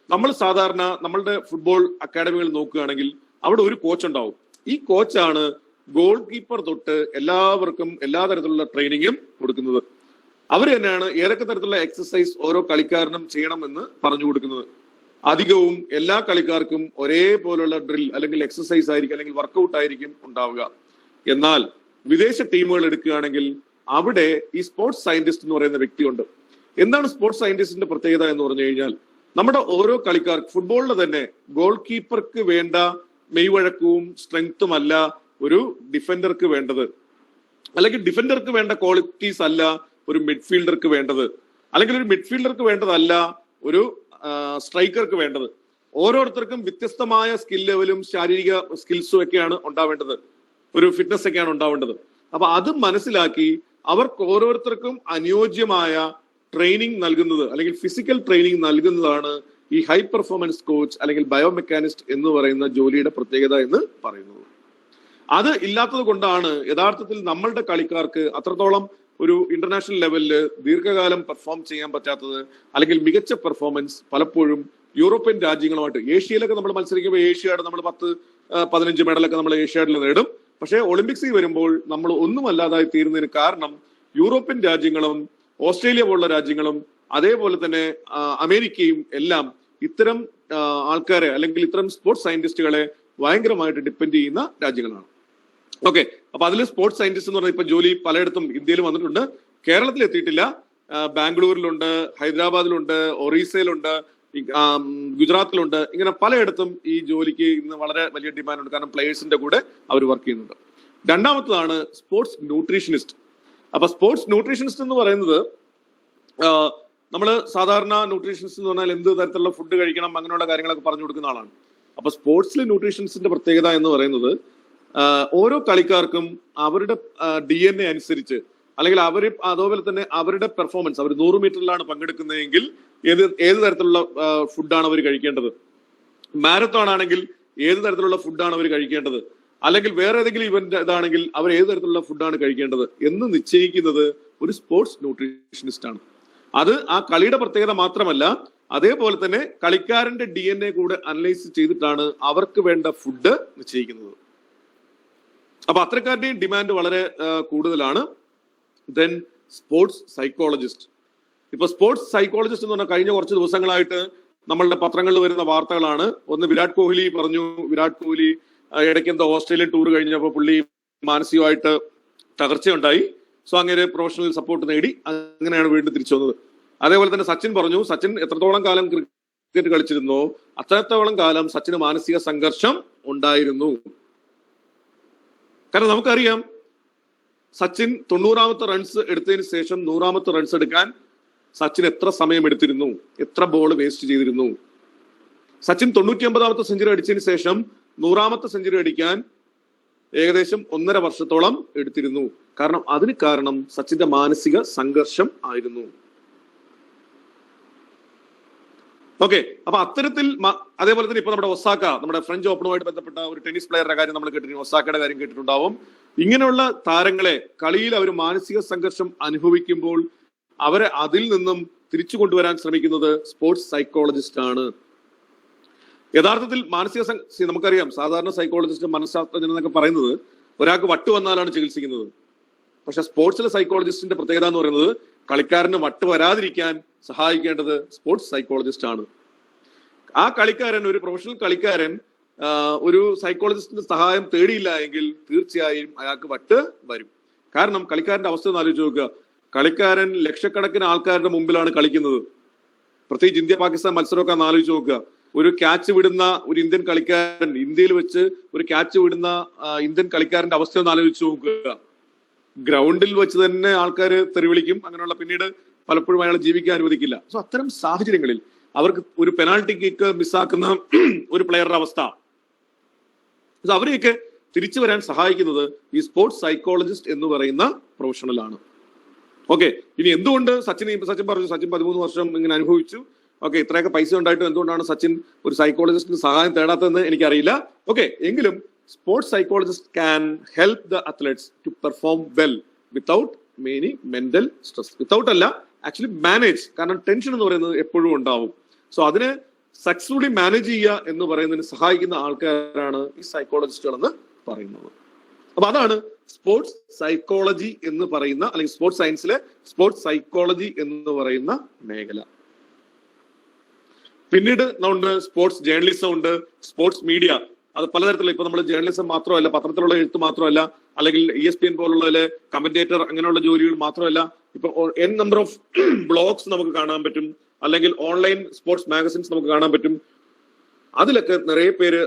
നമ്മൾ സാധാരണ നമ്മളുടെ ഫുട്ബോൾ അക്കാഡമികൾ നോക്കുകയാണെങ്കിൽ അവിടെ ഒരു കോച്ച് ഉണ്ടാവും. ഈ കോച്ചാണ് ഗോൾ കീപ്പർ തൊട്ട് എല്ലാവർക്കും എല്ലാ തരത്തിലുള്ള ട്രെയിനിങ്ങും കൊടുക്കുന്നത്. അവർ തന്നെയാണ് ഏതൊക്കെ തരത്തിലുള്ള എക്സസൈസ് ഓരോ കളിക്കാരനും ചെയ്യണമെന്ന് പറഞ്ഞു കൊടുക്കുന്നത്. അധികവും എല്ലാ കളിക്കാർക്കും ഒരേപോലുള്ള ഡ്രിൽ അല്ലെങ്കിൽ എക്സസൈസ് ആയിരിക്കും അല്ലെങ്കിൽ വർക്കൗട്ട് ആയിരിക്കും ഉണ്ടാവുക. എന്നാൽ വിദേശ ടീമുകൾ എടുക്കുകയാണെങ്കിൽ അവിടെ ഈ സ്പോർട്സ് സയന്റിസ്റ്റ് എന്ന് പറയുന്ന വ്യക്തിയുണ്ട്. എന്താണ് സ്പോർട്സ് സയന്റിസ്റ്റിന്റെ പ്രത്യേകത എന്ന് പറഞ്ഞു കഴിഞ്ഞാൽ, നമ്മുടെ ഓരോ കളിക്കാർക്ക് ഫുട്ബോളിൽ തന്നെ ഗോൾ കീപ്പർക്ക് വേണ്ട മെയ്വഴക്കവും സ്ട്രെങ്ത്തും അല്ല ഒരു ഡിഫൻഡർക്ക് വേണ്ടത്, അല്ലെങ്കിൽ ഡിഫൻഡർക്ക് വേണ്ട ക്വാളിറ്റീസ് അല്ല ഒരു മിഡ്ഫീൽഡർക്ക് വേണ്ടത്, അല്ലെങ്കിൽ ഒരു മിഡ്ഫീൽഡർക്ക് വേണ്ടതല്ല ഒരു സ്ട്രൈക്കർക്ക് വേണ്ടത്. ഓരോരുത്തർക്കും വ്യത്യസ്തമായ സ്കിൽ ലെവലും ശാരീരിക സ്കിൽസും ഒക്കെയാണ് ഉണ്ടാവേണ്ടത്, ഒരു ഫിറ്റ്നസ് ഒക്കെയാണ് ഉണ്ടാവേണ്ടത്. അപ്പൊ അത് മനസ്സിലാക്കി അവർക്ക് ഓരോരുത്തർക്കും അനുയോജ്യമായ ട്രെയിനിങ് നൽകുന്നത് അല്ലെങ്കിൽ ഫിസിക്കൽ ട്രെയിനിങ് നൽകുന്നതാണ് ഈ ഹൈ പെർഫോമൻസ് കോച്ച് അല്ലെങ്കിൽ ബയോമെക്കാനിസ്റ്റ് എന്ന് പറയുന്ന ജോലിയുടെ പ്രത്യേകത എന്ന് പറയുന്നത്. അത് ഇല്ലാത്തത് കൊണ്ടാണ് യഥാർത്ഥത്തിൽ നമ്മളുടെ കളിക്കാർക്ക് അത്രത്തോളം ഒരു ഇന്റർനാഷണൽ ലെവലിൽ ദീർഘകാലം പെർഫോം ചെയ്യാൻ പറ്റാത്തത്, അല്ലെങ്കിൽ മികച്ച പെർഫോമൻസ് പലപ്പോഴും യൂറോപ്യൻ രാജ്യങ്ങളുമായിട്ട്. ഏഷ്യയിലൊക്കെ നമ്മൾ മത്സരിക്കുമ്പോൾ ഏഷ്യാഡ് നമ്മൾ 10-15 മെഡലൊക്കെ നമ്മൾ ഏഷ്യാഡിൽ നേടും. പക്ഷേ ഒളിമ്പിക്സിൽ വരുമ്പോൾ നമ്മൾ ഒന്നുമല്ലാതായി തീരുന്നതിന് കാരണം യൂറോപ്യൻ രാജ്യങ്ങളും ഓസ്ട്രേലിയ പോലുള്ള രാജ്യങ്ങളും അതേപോലെ തന്നെ അമേരിക്കയും എല്ലാം ഇത്തരം ആൾക്കാരെ അല്ലെങ്കിൽ ഇത്തരം സ്പോർട്സ് സയന്റിസ്റ്റുകളെ ഭയങ്കരമായിട്ട് ഡിപ്പെൻഡ് ചെയ്യുന്ന രാജ്യങ്ങളാണ്. ഓക്കെ, അപ്പൊ അതിൽ സ്പോർട്സ് സയന്റിസ്റ്റ് എന്ന് പറഞ്ഞാൽ ഇപ്പൊ ജോലി പലയിടത്തും ഇന്ത്യയിൽ വന്നിട്ടുണ്ട്. കേരളത്തിൽ എത്തിയിട്ടില്ല. ബാംഗ്ലൂരിലുണ്ട്, ഹൈദരാബാദിലുണ്ട്, ഒറീസയിലുണ്ട്, ഗുജറാത്തിലുണ്ട്. ഇങ്ങനെ പലയിടത്തും ഈ ജോലിക്ക് ഇന്ന് വളരെ വലിയ ഡിമാൻഡ് ഉണ്ട്. കാരണം പ്ലേയേഴ്സിന്റെ കൂടെ അവർ വർക്ക് ചെയ്യുന്നുണ്ട്. രണ്ടാമത്തതാണ് സ്പോർട്സ് ന്യൂട്രീഷനിസ്റ്റ്. അപ്പൊ സ്പോർട്സ് ന്യൂട്രീഷനിസ്റ്റ് എന്ന് പറയുന്നത് നമ്മൾ സാധാരണ ന്യൂട്രീഷനിസ്റ്റ് എന്ന് പറഞ്ഞാൽ എന്ത് തരത്തിലുള്ള ഫുഡ് കഴിക്കണം അങ്ങനെയുള്ള കാര്യങ്ങളൊക്കെ പറഞ്ഞു കൊടുക്കുന്ന ആളാണ്. അപ്പൊ സ്പോർട്സിലെ ന്യൂട്രീഷനിസ്റ്റിന്റെ പ്രത്യേകത എന്ന് പറയുന്നത് ഓരോ കളിക്കാർക്കും അവരുടെ DNA അനുസരിച്ച് അല്ലെങ്കിൽ അവർ അതുപോലെ തന്നെ അവരുടെ പെർഫോമൻസ്, അവർ 100 മീറ്ററിലാണ് പങ്കെടുക്കുന്നതെങ്കിൽ ഏത് തരത്തിലുള്ള ഫുഡാണ് അവർ കഴിക്കേണ്ടത്, മാരത്തോൺ ആണെങ്കിൽ ഏത് തരത്തിലുള്ള ഫുഡാണ് അവർ കഴിക്കേണ്ടത്, അല്ലെങ്കിൽ വേറെ ഏതെങ്കിലും ഇവന്റ് ഇതാണെങ്കിൽ അവർ ഏത് തരത്തിലുള്ള ഫുഡാണ് കഴിക്കേണ്ടത് എന്ന് നിശ്ചയിക്കുന്നത് ഒരു സ്പോർട്സ് ന്യൂട്രീഷനിസ്റ്റ് ആണ്. അത് ആ കളിയുടെ പ്രത്യേകത മാത്രമല്ല, അതേപോലെ തന്നെ കളിക്കാരന്റെ DNA കൂടെ അനലൈസ് ചെയ്തിട്ടാണ് അവർക്ക് വേണ്ട ഫുഡ് നിശ്ചയിക്കുന്നത്. അപ്പൊ അത്രക്കാരുടെയും ഡിമാൻഡ് വളരെ കൂടുതലാണ്. Then sports psychologist. ഇപ്പൊ സ്പോർട്സ് സൈക്കോളജിസ്റ്റ് എന്ന് പറഞ്ഞാൽ കഴിഞ്ഞ കുറച്ച് ദിവസങ്ങളായിട്ട് നമ്മളുടെ പത്രങ്ങളിൽ വരുന്ന വാർത്തകളാണ്. ഒന്ന് വിരാട് കോഹ്ലി പറഞ്ഞു, വിരാട് കോഹ്ലി ഇടയ്ക്ക് എന്തോ ഓസ്ട്രേലിയൻ ടൂർ കഴിഞ്ഞപ്പോൾ പുള്ളി മാനസികമായിട്ട് തകർച്ചയുണ്ടായി. സോ അങ്ങനെ പ്രൊഫഷണൽ സപ്പോർട്ട് നേടി അങ്ങനെയാണ് വീണ്ടും തിരിച്ചു വന്നത്. അതേപോലെ തന്നെ സച്ചിൻ പറഞ്ഞു, സച്ചിൻ എത്രത്തോളം കാലം ക്രിക്കറ്റ് കളിച്ചിരുന്നോ അത്രത്തോളം കാലം സച്ചിന് മാനസിക സംഘർഷം ഉണ്ടായിരുന്നു. കാരണം നമുക്കറിയാം സച്ചിൻ 90ാമത്തെ റൺസ് എടുത്തതിന് ശേഷം 100ാമത്തെ റൺസ് എടുക്കാൻ സച്ചിൻ എത്ര സമയം എടുത്തിരുന്നു, എത്ര ബോൾ വേസ്റ്റ് ചെയ്തിരുന്നു. സച്ചിൻ 99ാമത്തെ സെഞ്ചുറി അടിച്ചതിന് ശേഷം 100ാമത്തെ സെഞ്ചുറി അടിക്കാൻ ഏകദേശം 1.5 വർഷത്തോളം എടുത്തിരുന്നു. കാരണം സച്ചിന്റെ മാനസിക സംഘർഷം ആയിരുന്നു. ഓക്കെ, അപ്പൊ അത്തരത്തിൽ അതേപോലെ തന്നെ ഇപ്പൊ നമ്മുടെ ഒസാക്ക, നമ്മുടെ ഫ്രഞ്ച് ഓപ്പണുമായിട്ട് ബന്ധപ്പെട്ട ഒരു ടെന്നീസ് പ്ലെയറുടെ കാര്യം നമ്മൾ കേട്ടിട്ടുണ്ട്, ഒസാക്കയുടെ കാര്യം കേട്ടിട്ടുണ്ടാവും. ഇങ്ങനെയുള്ള താരങ്ങളെ കളിയിൽ അവർ മാനസിക സംഘർഷം അനുഭവിക്കുമ്പോൾ അവരെ അതിൽ നിന്നും തിരിച്ചു കൊണ്ടുവരാൻ ശ്രമിക്കുന്നത് സ്പോർട്സ് സൈക്കോളജിസ്റ്റ് ആണ്. യഥാർത്ഥത്തിൽ നമുക്കറിയാം സാധാരണ സൈക്കോളജിസ്റ്റ് മനഃശാസ്ത്രജ്ഞൻ എന്നൊക്കെ പറയുന്നത് ഒരാൾക്ക് വട്ട് വന്നാലാണ് ചികിത്സിക്കുന്നത്. പക്ഷെ സ്പോർട്സിലെ സൈക്കോളജിസ്റ്റിന്റെ പ്രത്യേകത എന്ന് പറയുന്നത് കളിക്കാരന് വട്ട് വരാതിരിക്കാൻ സഹായിക്കേണ്ടത് സ്പോർട്സ് സൈക്കോളജിസ്റ്റ് ആണ്. ആ കളിക്കാരൻ, ഒരു പ്രൊഫഷണൽ കളിക്കാരൻ ഒരു സൈക്കോളജിസ്റ്റിന്റെ സഹായം തേടിയില്ല എങ്കിൽ തീർച്ചയായും അയാൾക്ക് വട്ട് വരും. കാരണം കളിക്കാരന്റെ അവസ്ഥ ഒന്ന് ആലോചിച്ച് നോക്കുക. കളിക്കാരൻ ലക്ഷക്കണക്കിന് ആൾക്കാരുടെ മുമ്പിലാണ് കളിക്കുന്നത്. പ്രത്യേകിച്ച് ഇന്ത്യ പാകിസ്ഥാൻ മത്സരമൊക്കെ ഒന്ന് ആലോചിച്ച് നോക്കുക. ഒരു ക്യാച്ച് വിടുന്ന ഒരു ഇന്ത്യൻ കളിക്കാരൻ, ഇന്ത്യയിൽ വെച്ച് ഒരു ക്യാച്ച് വിടുന്ന ഇന്ത്യൻ കളിക്കാരന്റെ അവസ്ഥ ഒന്ന് ആലോചിച്ച് നോക്കുക. ഗ്രൗണ്ടിൽ വെച്ച് തന്നെ ആൾക്കാർ തെറിവിളിക്കും. അങ്ങനെയുള്ള പിന്നീട് പലപ്പോഴും അയാളെ ജീവിക്കാൻ അനുവദിക്കില്ല. സോ അത്തരം സാഹചര്യങ്ങളിൽ അവർക്ക് ഒരു പെനാൾട്ടി കിക്ക് മിസ്സാക്കുന്ന ഒരു പ്ലെയറുടെ അവസ്ഥ, അവരെയൊക്കെ തിരിച്ചു വരാൻ സഹായിക്കുന്നത് ഈ സ്പോർട്സ് സൈക്കോളജിസ്റ്റ് എന്ന് പറയുന്ന പ്രൊഫഷണലാണ്. ഓക്കെ, ഇനി എന്തുകൊണ്ട് സച്ചിൻ പറഞ്ഞു സച്ചിൻ 13 വർഷം ഇങ്ങനെ അനുഭവിച്ചു. ഓക്കെ, ഇത്രയൊക്കെ പൈസ ഉണ്ടായിട്ടും എന്തുകൊണ്ടാണ് സച്ചിൻ ഒരു സൈക്കോളജിസ്റ്റിന് സഹായം തേടാത്തതെന്ന് എനിക്കറിയില്ല. ഓക്കെ, എങ്കിലും sports psychologist can help the athletes to perform well without many mental stress. Without അല്ല, ആക്ച്വലി മാനേജ്. കാരണം ടെൻഷൻ എന്ന് പറയുന്നത് എപ്പോഴും ഉണ്ടാവും. സോ അതിനെ സക്സസ്ഫുള്ളി മാനേജ് ചെയ്യുക എന്ന് പറയുന്നതിന് സഹായിക്കുന്ന ആൾക്കാരാണ് ഈ സൈക്കോളജിസ്റ്റുകൾ എന്ന് പറയുന്നത്. അപ്പൊ അതാണ് സ്പോർട്സ് സൈക്കോളജി എന്ന് പറയുന്ന, അല്ലെങ്കിൽ സ്പോർട്സ് സയൻസിലെ സ്പോർട്സ് സൈക്കോളജി എന്ന് പറയുന്ന മേഖല. പിന്നീട് നമ്മുടെ സ്പോർട്സ് ജേർണലിസം ഉണ്ട്, സ്പോർട്സ് മീഡിയ. അത് പലതരത്തിലുള്ള, ഇപ്പൊ നമ്മൾ ജേർണലിസം മാത്രമല്ല, പത്രത്തിലുള്ള എഴുത്ത് മാത്രമല്ല, അല്ലെങ്കിൽ ESPN പോലുള്ള കമന്റേറ്റർ അങ്ങനെയുള്ള ജോലികൾ മാത്രമല്ല, ഇപ്പൊ n നമ്പർ ഓഫ് ബ്ലോഗ്സ് നമുക്ക് കാണാൻ പറ്റും, അല്ലെങ്കിൽ ഓൺലൈൻ സ്പോർട്സ് മാഗസിൻസ് നമുക്ക് കാണാൻ പറ്റും. അതിലൊക്കെ നിറയെ പേര്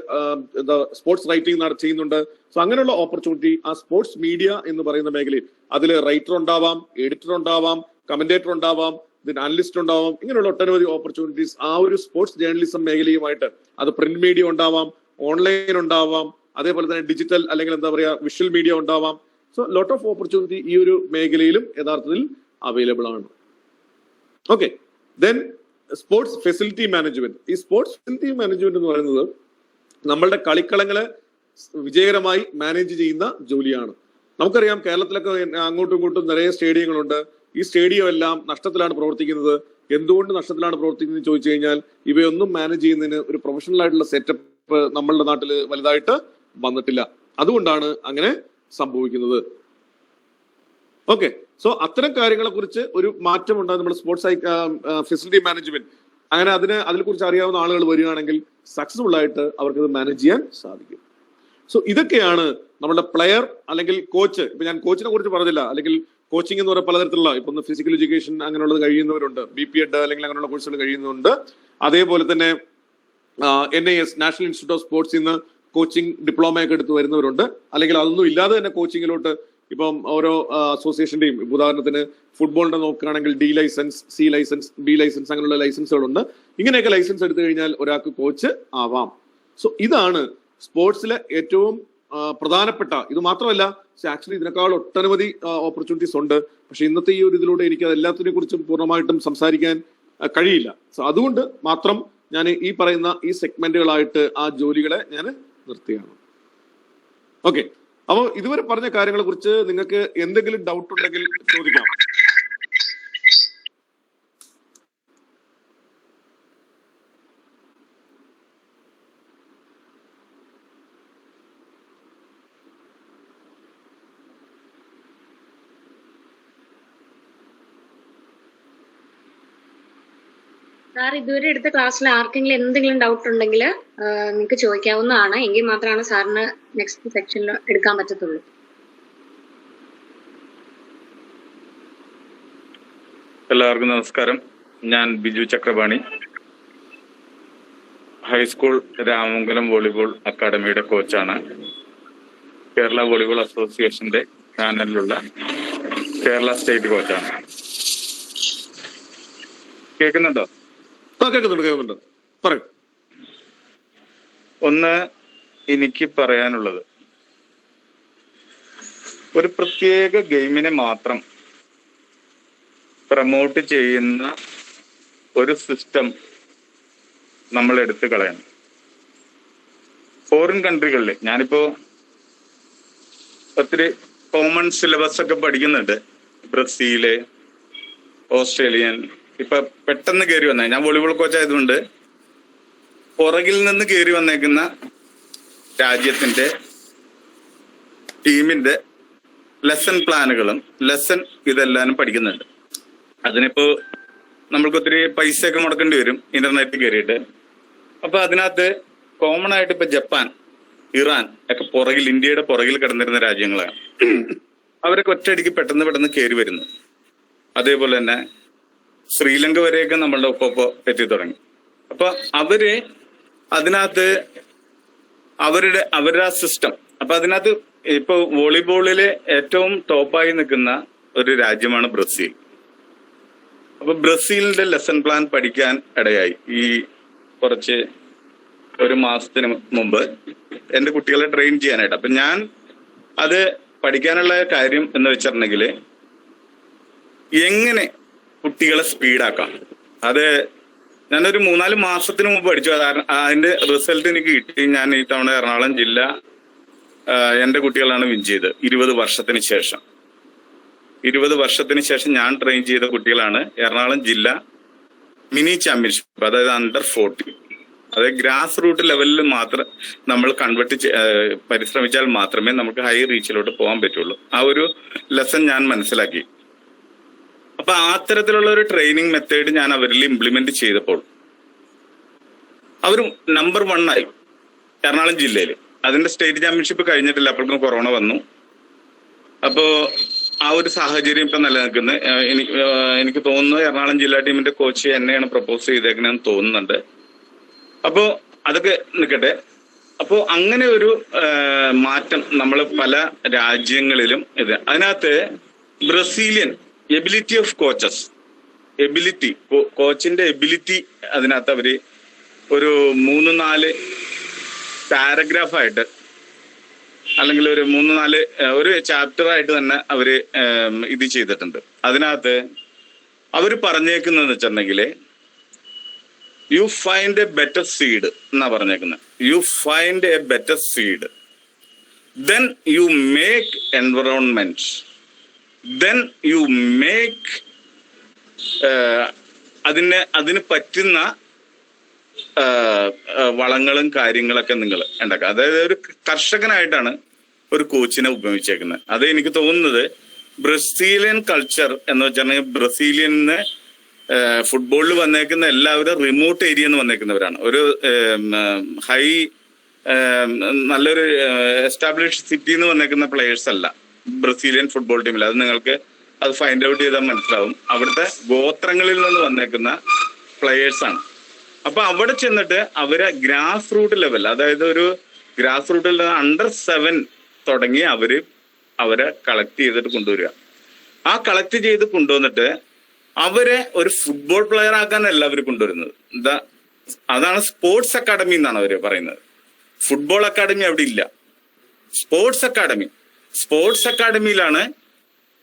സ്പോർട്സ് റൈറ്റിംഗ് ചെയ്യുന്നുണ്ട്. സോ അങ്ങനെയുള്ള ഓപ്പർച്യൂണിറ്റി ആ സ്പോർട്സ് മീഡിയ എന്ന് പറയുന്ന മേഖലയിൽ, അതിൽ റൈറ്റർ ഉണ്ടാവാം, എഡിറ്റർ ഉണ്ടാവാം, കമന്റേറ്റർ ഉണ്ടാവാം, അനലിസ്റ്റ് ഉണ്ടാവാം. ഇങ്ങനെയുള്ള ഒട്ടനവധി ഓപ്പർച്യൂണിറ്റീസ് ആ ഒരു സ്പോർട്സ് ജേർണലിസം മേഖലയുമായിട്ട്, അത് പ്രിന്റ് മീഡിയ ഉണ്ടാവാം, ഓൺലൈൻ ഉണ്ടാവാം, അതേപോലെ തന്നെ ഡിജിറ്റൽ അല്ലെങ്കിൽ എന്താ പറയാ വിഷ്വൽ മീഡിയ ഉണ്ടാവാം. സോ ലോട്ട് ഓഫ് ഓപ്പർച്യൂണിറ്റി ഈ ഒരു മേഖലയിലും യഥാർത്ഥത്തിൽ അവൈലബിൾ ആണ്. Okay, then sports facility management. ഈ സ്പോർട്സ് ഫെസിലിറ്റി മാനേജ്മെന്റ് എന്ന് പറയുന്നത് നമ്മളുടെ കളിക്കളങ്ങളെ വിജയകരമായി മാനേജ് ചെയ്യുന്ന ജോലിയാണ്. നമുക്കറിയാം കേരളത്തിലൊക്കെ അങ്ങോട്ടും ഇങ്ങോട്ടും നിറയെ സ്റ്റേഡിയങ്ങളുണ്ട്. ഈ സ്റ്റേഡിയം എല്ലാം നഷ്ടത്തിലാണ് പ്രവർത്തിക്കുന്നത്. എന്തുകൊണ്ട് നഷ്ടത്തിലാണ് പ്രവർത്തിക്കുന്നത് ചോദിച്ചു കഴിഞ്ഞാൽ ഇവയൊന്നും മാനേജ് ചെയ്യുന്നതിന് ഒരു പ്രൊഫഷണൽ ആയിട്ടുള്ള സെറ്റപ്പ് നമ്മളുടെ നാട്ടിൽ വലുതായിട്ട് വന്നിട്ടില്ല. അതുകൊണ്ടാണ് അങ്ങനെ സംഭവിക്കുന്നത്. ഓക്കെ, സോ അത്തരം കാര്യങ്ങളെ കുറിച്ച് ഒരു മാറ്റം ഉണ്ടാകും നമ്മുടെ സ്പോർട്സ് ഫെസിലിറ്റി മാനേജ്മെന്റ്. അങ്ങനെ അതിനെക്കുറിച്ച് അറിയാവുന്ന ആളുകൾ വരികയാണെങ്കിൽ സക്സസ്ഫുൾ ആയിട്ട് അവർക്ക് മാനേജ് ചെയ്യാൻ സാധിക്കും. സോ ഇതൊക്കെയാണ് നമ്മുടെ പ്ലെയർ അല്ലെങ്കിൽ കോച്ച്. ഇപ്പൊ ഞാൻ കോച്ചിനെ കുറിച്ച് പറഞ്ഞില്ല, അല്ലെങ്കിൽ കോച്ചിങ് എന്ന് പറയുന്ന പലതരത്തിലുള്ള, ഇപ്പൊ ഫിസിക്കൽ എഡ്യൂക്കേഷൻ അങ്ങനെയുള്ളത് കഴിയുന്നവരുണ്ട്, BPEd അല്ലെങ്കിൽ അങ്ങനെയുള്ള കോഴ്സുകൾ കഴിയുന്നുണ്ട്. അതേപോലെ തന്നെ NIS നാഷണൽ ഇൻസ്റ്റിറ്റ്യൂട്ട് ഓഫ് സ്പോർട്സിൽ നിന്ന് കോച്ചിങ് ഡിപ്ലോമയൊക്കെ എടുത്ത് വരുന്നവരുണ്ട്. അല്ലെങ്കിൽ അതൊന്നും ഇല്ലാതെ തന്നെ കോച്ചിങ്ങിലോട്ട് ഇപ്പം ഓരോ അസോസിയേഷന്റെയും, ഉദാഹരണത്തിന് ഫുട്ബോളിന്റെ നോക്കുകയാണെങ്കിൽ D license, C license, B license അങ്ങനെയുള്ള ലൈസൻസുകളുണ്ട്. ഇങ്ങനെയൊക്കെ ലൈസൻസ് എടുത്തു കഴിഞ്ഞാൽ ഒരാൾക്ക് കോച്ച് ആവാം. സോ ഇതാണ് സ്പോർട്സിലെ ഏറ്റവും പ്രധാനപ്പെട്ട. ഇത് മാത്രമല്ല, ആക്ച്വലി ഇതിനേക്കാൾ ഒട്ടനവധി ഓപ്പർച്യൂണിറ്റീസ് ഉണ്ട്. പക്ഷെ ഇന്നത്തെ ഈ ഒരു ഇതിലൂടെ എനിക്ക് എല്ലാത്തിനെ കുറിച്ചും പൂർണ്ണമായിട്ടും സംസാരിക്കാൻ കഴിയില്ല. സോ അതുകൊണ്ട് മാത്രം ഞാൻ ഈ പറയുന്ന ഈ സെഗ്മെന്റുകളായിട്ട് ആ ജോലികളെ ഞാൻ നിർത്തുകയാണ്. ഓക്കെ, അപ്പോൾ ഇതുവരെ പറഞ്ഞ കാര്യങ്ങളെ കുറിച്ച് നിങ്ങൾക്ക് എന്തെങ്കിലും ഡൗട്ട് ഉണ്ടെങ്കിൽ ചോദിക്കാം. സാർ ഇതുവരെ എടുത്ത ക്ലാസ്സിൽ ആർക്കെങ്കിലും എന്തെങ്കിലും ഡൗട്ട് ഉണ്ടെങ്കിൽ നിങ്ങൾക്ക് ചോദിക്കാവുന്നതാണ്. എങ്കിൽ മാത്രമാണ് സാറിന് നെക്സ്റ്റ് സെക്ഷനിൽ എടുക്കാൻ പറ്റത്തുള്ളൂ. എല്ലാവർക്കും നമസ്കാരം. ഞാൻ ബിജു ചക്രപാണി, ഹൈസ്കൂൾ രാമമംഗലം വോളിബോൾ അക്കാദമിയുടെ കോച്ചാണ്. കേരള വോളിബോൾ അസോസിയേഷന്റെ ചാനലിലുള്ള കേരള സ്റ്റേറ്റ് കോച്ചാണ്. കേൾക്കുന്നുണ്ടോ? കേൾക്കുന്നുണ്ട്. പറയൂ. ഒന്ന് എനിക്ക് പറയാനുള്ളത്, ഒരു പ്രത്യേക ഗെയിമിനെ മാത്രം പ്രമോട്ട് ചെയ്യുന്ന ഒരു സിസ്റ്റം നമ്മൾ എടുത്തു കളയണം. ഫോറിൻ കൺട്രികളിൽ ഞാനിപ്പോ ഒത്തിരി കോമൺ സിലബസ് ഒക്കെ പഠിക്കുന്നുണ്ട്. Brazil, Australian. ഇപ്പൊ പെട്ടെന്ന് കയറി വന്ന, ഞാൻ വോളിബോൾ കോച്ച് ആയതുകൊണ്ട് പുറകിൽ നിന്ന് കയറി വന്നേക്കുന്ന രാജ്യത്തിന്റെ ടീമിന്റെ ലെസൺ പ്ലാനുകളും ഇതെല്ലാം പഠിക്കുന്നുണ്ട്. അതിനിപ്പോ നമ്മൾക്ക് ഒത്തിരി പൈസ ഒക്കെ മുടക്കേണ്ടി വരും ഇന്റർനെറ്റിൽ കയറിയിട്ട്. അപ്പൊ അതിനകത്ത് കോമൺ ആയിട്ട് ഇപ്പൊ ജപ്പാൻ, ഇറാൻ ഒക്കെ ഇന്ത്യയുടെ പുറകിൽ കിടന്നിരുന്ന രാജ്യങ്ങളാണ്. അവരൊക്കെ ഒറ്റയടിക്ക് പെട്ടെന്ന് കയറി വരുന്നു. അതേപോലെ തന്നെ ശ്രീലങ്ക വരെയൊക്കെ നമ്മളുടെ ഒപ്പം എത്തി തുടങ്ങി. അപ്പൊ അവര് അതിനകത്ത് അവരുടെ സിസ്റ്റം, അപ്പൊ അതിനകത്ത് ഇപ്പൊ വോളിബോളിലെ ഏറ്റവും ടോപ്പായി നിൽക്കുന്ന ഒരു രാജ്യമാണ് ബ്രസീൽ. അപ്പൊ ബ്രസീലിന്റെ ലെസൺ പ്ലാൻ പഠിക്കാൻ ഇടയായി. ഈ ഒരു മാസത്തിന് മുമ്പ് എന്റെ കുട്ടികളെ ട്രെയിൻ ചെയ്യാനായിട്ട്. അപ്പൊ ഞാൻ അത് പഠിക്കാനുള്ള കാര്യം എന്ന് വെച്ചിട്ടുണ്ടെങ്കിൽ എങ്ങനെ കുട്ടികളെ സ്പീഡാക്കാം. അത് ഞാനൊരു 3-4 മാസത്തിന് മുമ്പ് പഠിച്ചു. അതിന്റെ റിസൾട്ട് എനിക്ക് കിട്ടി. ഞാൻ ഈ തവണ എറണാകുളം ജില്ല എന്റെ കുട്ടികളാണ് വിൻ ചെയ്തത്. 20 വർഷത്തിന് ശേഷം ഞാൻ ട്രെയിൻ ചെയ്ത കുട്ടികളാണ് എറണാകുളം ജില്ല മിനി ചാമ്പ്യൻഷിപ്പ്, അതായത് അണ്ടർ 40. അതായത് ഗ്രാസ് റൂട്ട് ലെവലിൽ മാത്രം നമ്മൾ പരിശ്രമിച്ചാൽ മാത്രമേ നമുക്ക് ഹൈ റീച്ചിലോട്ട് പോകാൻ പറ്റുള്ളൂ. ആ ഒരു ലെസൺ ഞാൻ മനസ്സിലാക്കി. അപ്പൊ അത്തരത്തിലുള്ള ഒരു ട്രെയിനിങ് മെത്തേഡ് ഞാൻ അവരിൽ ഇംപ്ലിമെന്റ് ചെയ്തപ്പോൾ അവർ നമ്പർ 1 ആയി എറണാകുളം ജില്ലയിൽ. അതിന്റെ സ്റ്റേറ്റ് ചാമ്പ്യൻഷിപ്പ് കഴിഞ്ഞിട്ടില്ല, അപ്പോഴേക്കും കൊറോണ വന്നു. അപ്പോ ആ ഒരു സാഹചര്യം ഇപ്പൊ നിലനിൽക്കുന്നത്. എനിക്ക് തോന്നുന്നു എറണാകുളം ജില്ലാ ടീമിന്റെ കോച്ച് എന്നെയാണ് പ്രപ്പോസ് ചെയ്തേക്കണെന്ന് തോന്നുന്നുണ്ട്. അപ്പോ അതൊക്കെ നിൽക്കട്ടെ. അപ്പോ അങ്ങനെ ഒരു മാറ്റം നമ്മൾ പല രാജ്യങ്ങളിലും അതിനകത്ത് ബ്രസീലിയൻ എബിലിറ്റി ഓഫ് കോച്ചിന്റെ എബിലിറ്റി അതിനകത്ത് അവര് ഒരു 3-4 പാരഗ്രാഫായിട്ട് അല്ലെങ്കിൽ ഒരു 3-4 ഒരു ചാപ്റ്റർ ആയിട്ട് തന്നെ അവര് ഇത് ചെയ്തിട്ടുണ്ട്. അതിനകത്ത് അവര് പറഞ്ഞേക്കുന്നത് വെച്ചിട്ടുണ്ടെങ്കിൽ you find A better seed എന്നാ പറഞ്ഞേക്കുന്നത്. You find A better seed, then you make environment, then you make അതിന് പറ്റുന്ന വളങ്ങളും കാര്യങ്ങളൊക്കെ നിങ്ങൾ ഉണ്ടാക്കുക. അതായത് ഒരു കർഷകനായിട്ടാണ് ഒരു കോച്ചിനെ ഉപയോഗിച്ചേക്കുന്നത്. അത് എനിക്ക് തോന്നുന്നത് ബ്രസീലിയൻ കൾച്ചർ എന്ന് വെച്ചിട്ടുണ്ടെങ്കിൽ ബ്രസീലിയന് ഫുട്ബോളിൽ വന്നേക്കുന്ന എല്ലാവരും റിമോട്ട് ഏരിയ എന്ന് വന്നേക്കുന്നവരാണ്. ഒരു നല്ലൊരു എസ്റ്റാബ്ലിഷ് സിറ്റിയിൽ നിന്ന് വന്നേക്കുന്ന പ്ലേയേഴ്സ് അല്ല ബ്രസീലിയൻ ഫുട്ബോൾ ടീമിൽ. അത് ഫൈൻഡ് ഔട്ട് ചെയ്താൽ മനസ്സിലാവും. അവിടുത്തെ ഗോത്രങ്ങളിൽ നിന്ന് വന്നേക്കുന്ന പ്ലേയേഴ്സാണ്. അപ്പൊ അവിടെ ചെന്നിട്ട് അവരെ ഗ്രാസ് റൂട്ട് ലെവൽ, അതായത് ഒരു ഗ്രാസ് റൂട്ടിൽ അണ്ടർ 7 തുടങ്ങി അവരെ കളക്ട് ചെയ്തിട്ട് കൊണ്ടുവരിക. ആ കളക്ട് ചെയ്ത് കൊണ്ടുവന്നിട്ട് അവരെ ഒരു ഫുട്ബോൾ പ്ലെയർ ആക്കാനല്ല അവർ കൊണ്ടുവരുന്നത്. അതാണ് സ്പോർട്സ് അക്കാഡമി എന്നാണ് അവര് പറയുന്നത്. ഫുട്ബോൾ അക്കാഡമി അവിടെ ഇല്ല. സ്പോർട്സ് അക്കാഡമിയിലാണ്